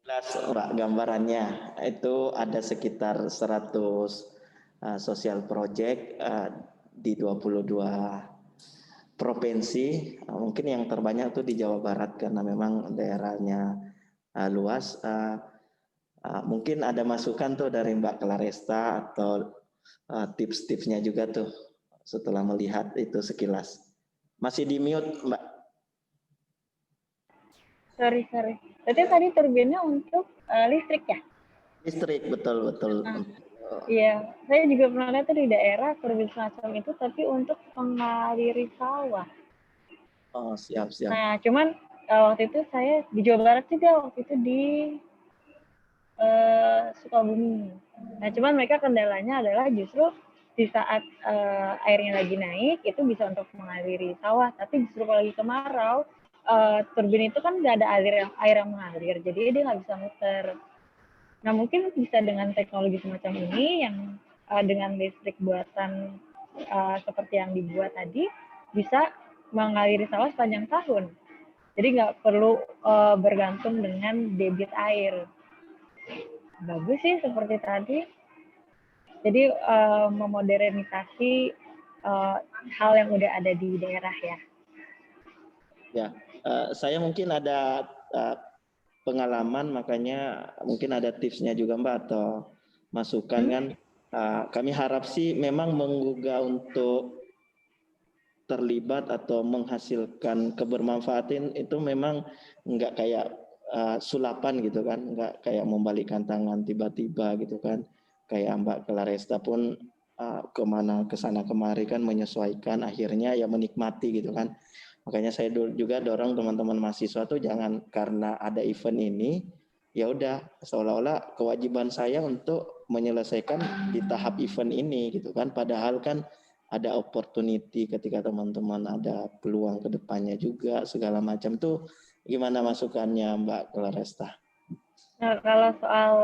Pak, gambarannya itu ada sekitar 100 social project di 22 provinsi. Mungkin yang terbanyak tuh di Jawa Barat karena memang daerahnya luas. Mungkin ada masukan tuh dari Mbak Claresta atau tips-tipsnya juga tuh setelah melihat itu sekilas. Masih di mute, Mbak. Sorry. Berarti tadi turbinnya untuk listrik ya? Listrik, betul. Iya, saya juga pernah lihat tuh di daerah turbin semacam itu, tapi untuk mengaliri sawah. Oh, siap. Nah, cuman waktu itu saya di Jawa Barat juga, waktu itu di Sukabumi. Nah, cuman mereka kendalanya adalah justru di saat airnya lagi naik, itu bisa untuk mengaliri sawah, tapi justru kalau lagi kemarau, turbin itu kan nggak ada air yang mengalir, jadi dia nggak bisa muter. Nah, mungkin bisa dengan teknologi semacam ini yang dengan listrik buatan seperti yang dibuat tadi, bisa mengaliri sawah sepanjang tahun. Jadi nggak perlu bergantung dengan debit air. Bagus sih seperti tadi. Jadi memodernisasi hal yang udah ada di daerah ya. Ya, saya mungkin ada pengalaman, makanya mungkin ada tipsnya juga Mbak atau masukan kan. Kami harap sih memang menggugah untuk terlibat atau menghasilkan kebermanfaatan itu memang nggak kayak sulapan gitu kan, nggak kayak membalikkan tangan tiba-tiba gitu kan. Kayak Mbak Claresta pun kesana kemari kan menyesuaikan, akhirnya ya menikmati gitu kan. Makanya saya juga dorong teman-teman mahasiswa tuh jangan karena ada event ini, ya udah seolah-olah kewajiban saya untuk menyelesaikan di tahap event ini gitu kan. Padahal kan ada opportunity ketika teman-teman ada peluang ke depannya juga segala macam tuh. Gimana masukannya Mbak Claresta? Nah, kalau soal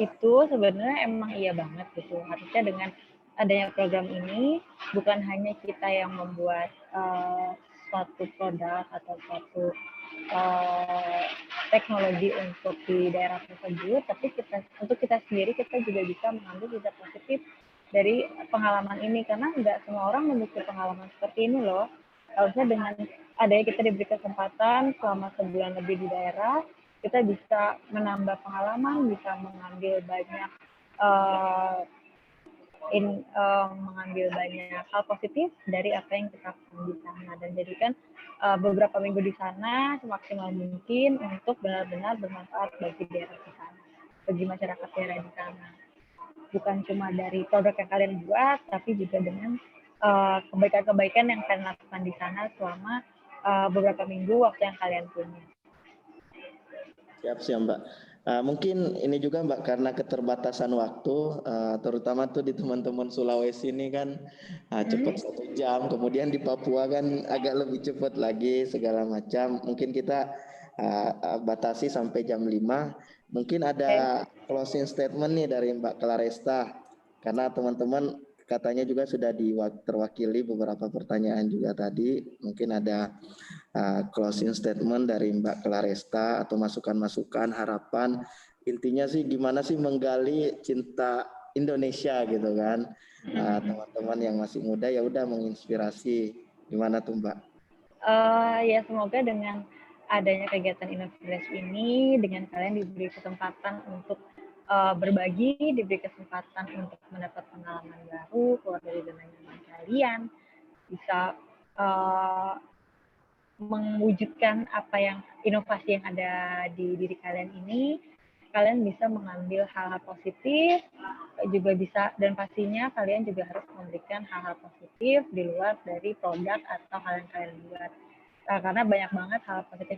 itu sebenarnya emang iya banget gitu. Harusnya dengan adanya program ini bukan hanya kita yang membuat suatu produk atau suatu teknologi untuk di daerah tersebut, tapi untuk kita sendiri kita juga bisa mengambil sisi positif dari pengalaman ini, karena nggak semua orang memiliki pengalaman seperti ini loh. Harusnya dengan adanya kita diberi kesempatan selama sebulan lebih di daerah, kita bisa menambah pengalaman, bisa mengambil banyak mengambil banyak hal positif dari apa yang kita lakukan di sana, dan jadikan beberapa minggu di sana semaksimal mungkin untuk benar-benar bermanfaat bagi daerah di sana, bagi masyarakat daerah di sana. Bukan cuma dari produk yang kalian buat, tapi juga dengan kebaikan-kebaikan yang kalian lakukan di sana selama beberapa minggu waktu yang kalian punya. Siap Mbak. Mungkin ini juga Mbak, karena keterbatasan waktu, terutama tuh di teman-teman Sulawesi ini kan cepat 1 jam, kemudian di Papua kan agak lebih cepat lagi segala macam. Mungkin kita batasi sampai jam 5. Mungkin ada closing statement nih dari Mbak Claresta, karena teman-teman katanya juga sudah terwakili beberapa pertanyaan juga tadi. Mungkin ada closing statement dari Mbak Claresta atau masukan-masukan, harapan. Intinya sih gimana sih menggali cinta Indonesia gitu kan. Teman-teman yang masih muda ya udah menginspirasi. Gimana tuh Mbak? Ya semoga dengan adanya kegiatan Innovillage ini, dengan kalian diberi kesempatan untuk berbagi, diberi kesempatan untuk mendapat pengalaman baru, keluar dari zona nyaman kalian, bisa mewujudkan apa yang inovasi yang ada di diri kalian ini, kalian bisa mengambil hal-hal positif, juga bisa, dan pastinya kalian juga harus memberikan hal-hal positif di luar dari produk atau hal yang kalian buat. Karena banyak banget hal positif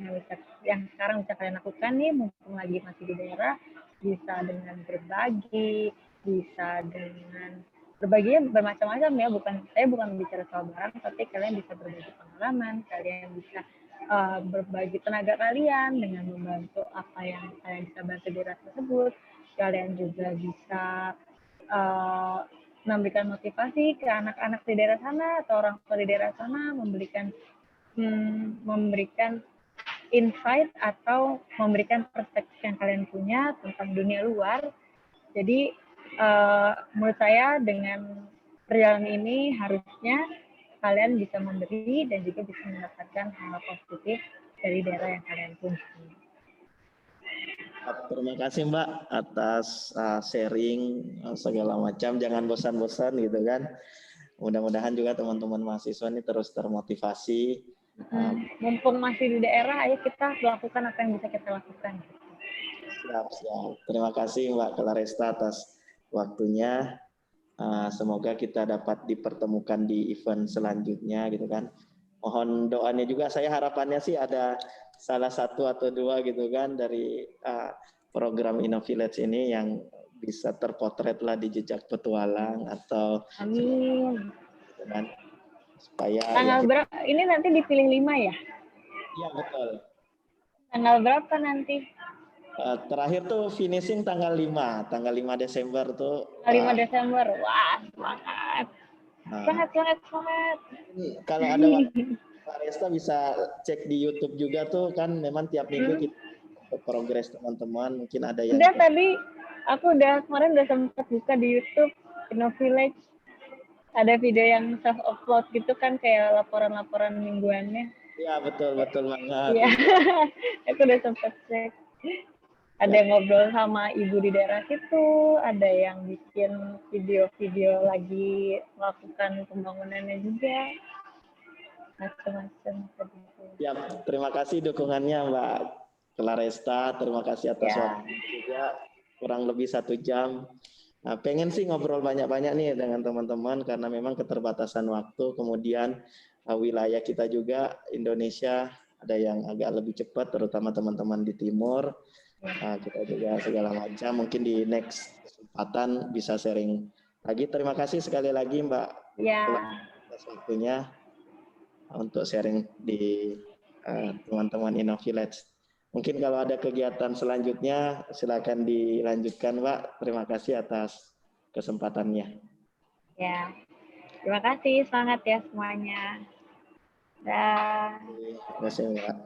yang sekarang bisa kalian lakukan nih, mumpung lagi masih di daerah, bisa dengan berbagi, bisa dengan berbaginya bermacam-macam ya, saya bukan bicara soal barang, tapi kalian bisa berbagi pengalaman, kalian bisa berbagi tenaga kalian dengan membantu apa yang kalian bisa bantu di daerah tersebut. Kalian juga bisa memberikan motivasi ke anak-anak di daerah sana atau orang tua di daerah sana, memberikan insight atau memberikan perspektif yang kalian punya tentang dunia luar. Jadi menurut saya dengan perjalanan ini harusnya kalian bisa memberi dan juga bisa mendapatkan hal positif dari daerah yang kalian kunjungi. Terima kasih Mbak atas sharing segala macam. Jangan bosan-bosan gitu kan. Mudah-mudahan juga teman-teman mahasiswa ini terus termotivasi. Mumpung masih di daerah, ayo kita lakukan apa yang bisa kita lakukan. Siap. Terima kasih Mbak Claresta atas waktunya. Semoga kita dapat dipertemukan di event selanjutnya gitu kan. Mohon doanya juga, saya harapannya sih ada salah satu atau dua gitu kan dari program Innovillage ini yang bisa terpotret lah di jejak petualang atau amin gitu kan. Supaya tanggal berapa ini nanti dipilih 5 ya? Iya betul. Tanggal berapa nanti? Terakhir tuh finishing tanggal 5 Desember tuh. 5 Desember, wah semangat. Semangat. Kalau ada waktu, Pak Resta bisa cek di YouTube juga tuh kan, memang tiap minggu kita progres teman-teman, mungkin ada yang. Udah tadi, aku kemarin udah sempat buka di YouTube Innovillage. Ada video yang self-upload gitu kan, kayak laporan-laporan mingguannya. Iya betul banget. Iya, aku udah sempat cek. Ada yang ngobrol sama ibu di daerah situ, ada yang bikin video-video lagi melakukan pembangunannya juga, macam-macam. Ya, terima kasih dukungannya Mbak Claresta, terima kasih atas waktu juga, kurang lebih 1 jam. Nah, pengen sih ngobrol banyak-banyak nih dengan teman-teman karena memang keterbatasan waktu, kemudian wilayah kita juga Indonesia ada yang agak lebih cepat, terutama teman-teman di timur. Kita juga segala macam, mungkin di next kesempatan bisa sharing lagi. Terima kasih sekali lagi Mbak atas waktunya untuk sharing di teman-teman Innovillage. Mungkin kalau ada kegiatan selanjutnya silakan dilanjutkan Mbak. Terima kasih atas kesempatannya. Ya, terima kasih, semangat ya semuanya. Dah. Terima kasih Mbak.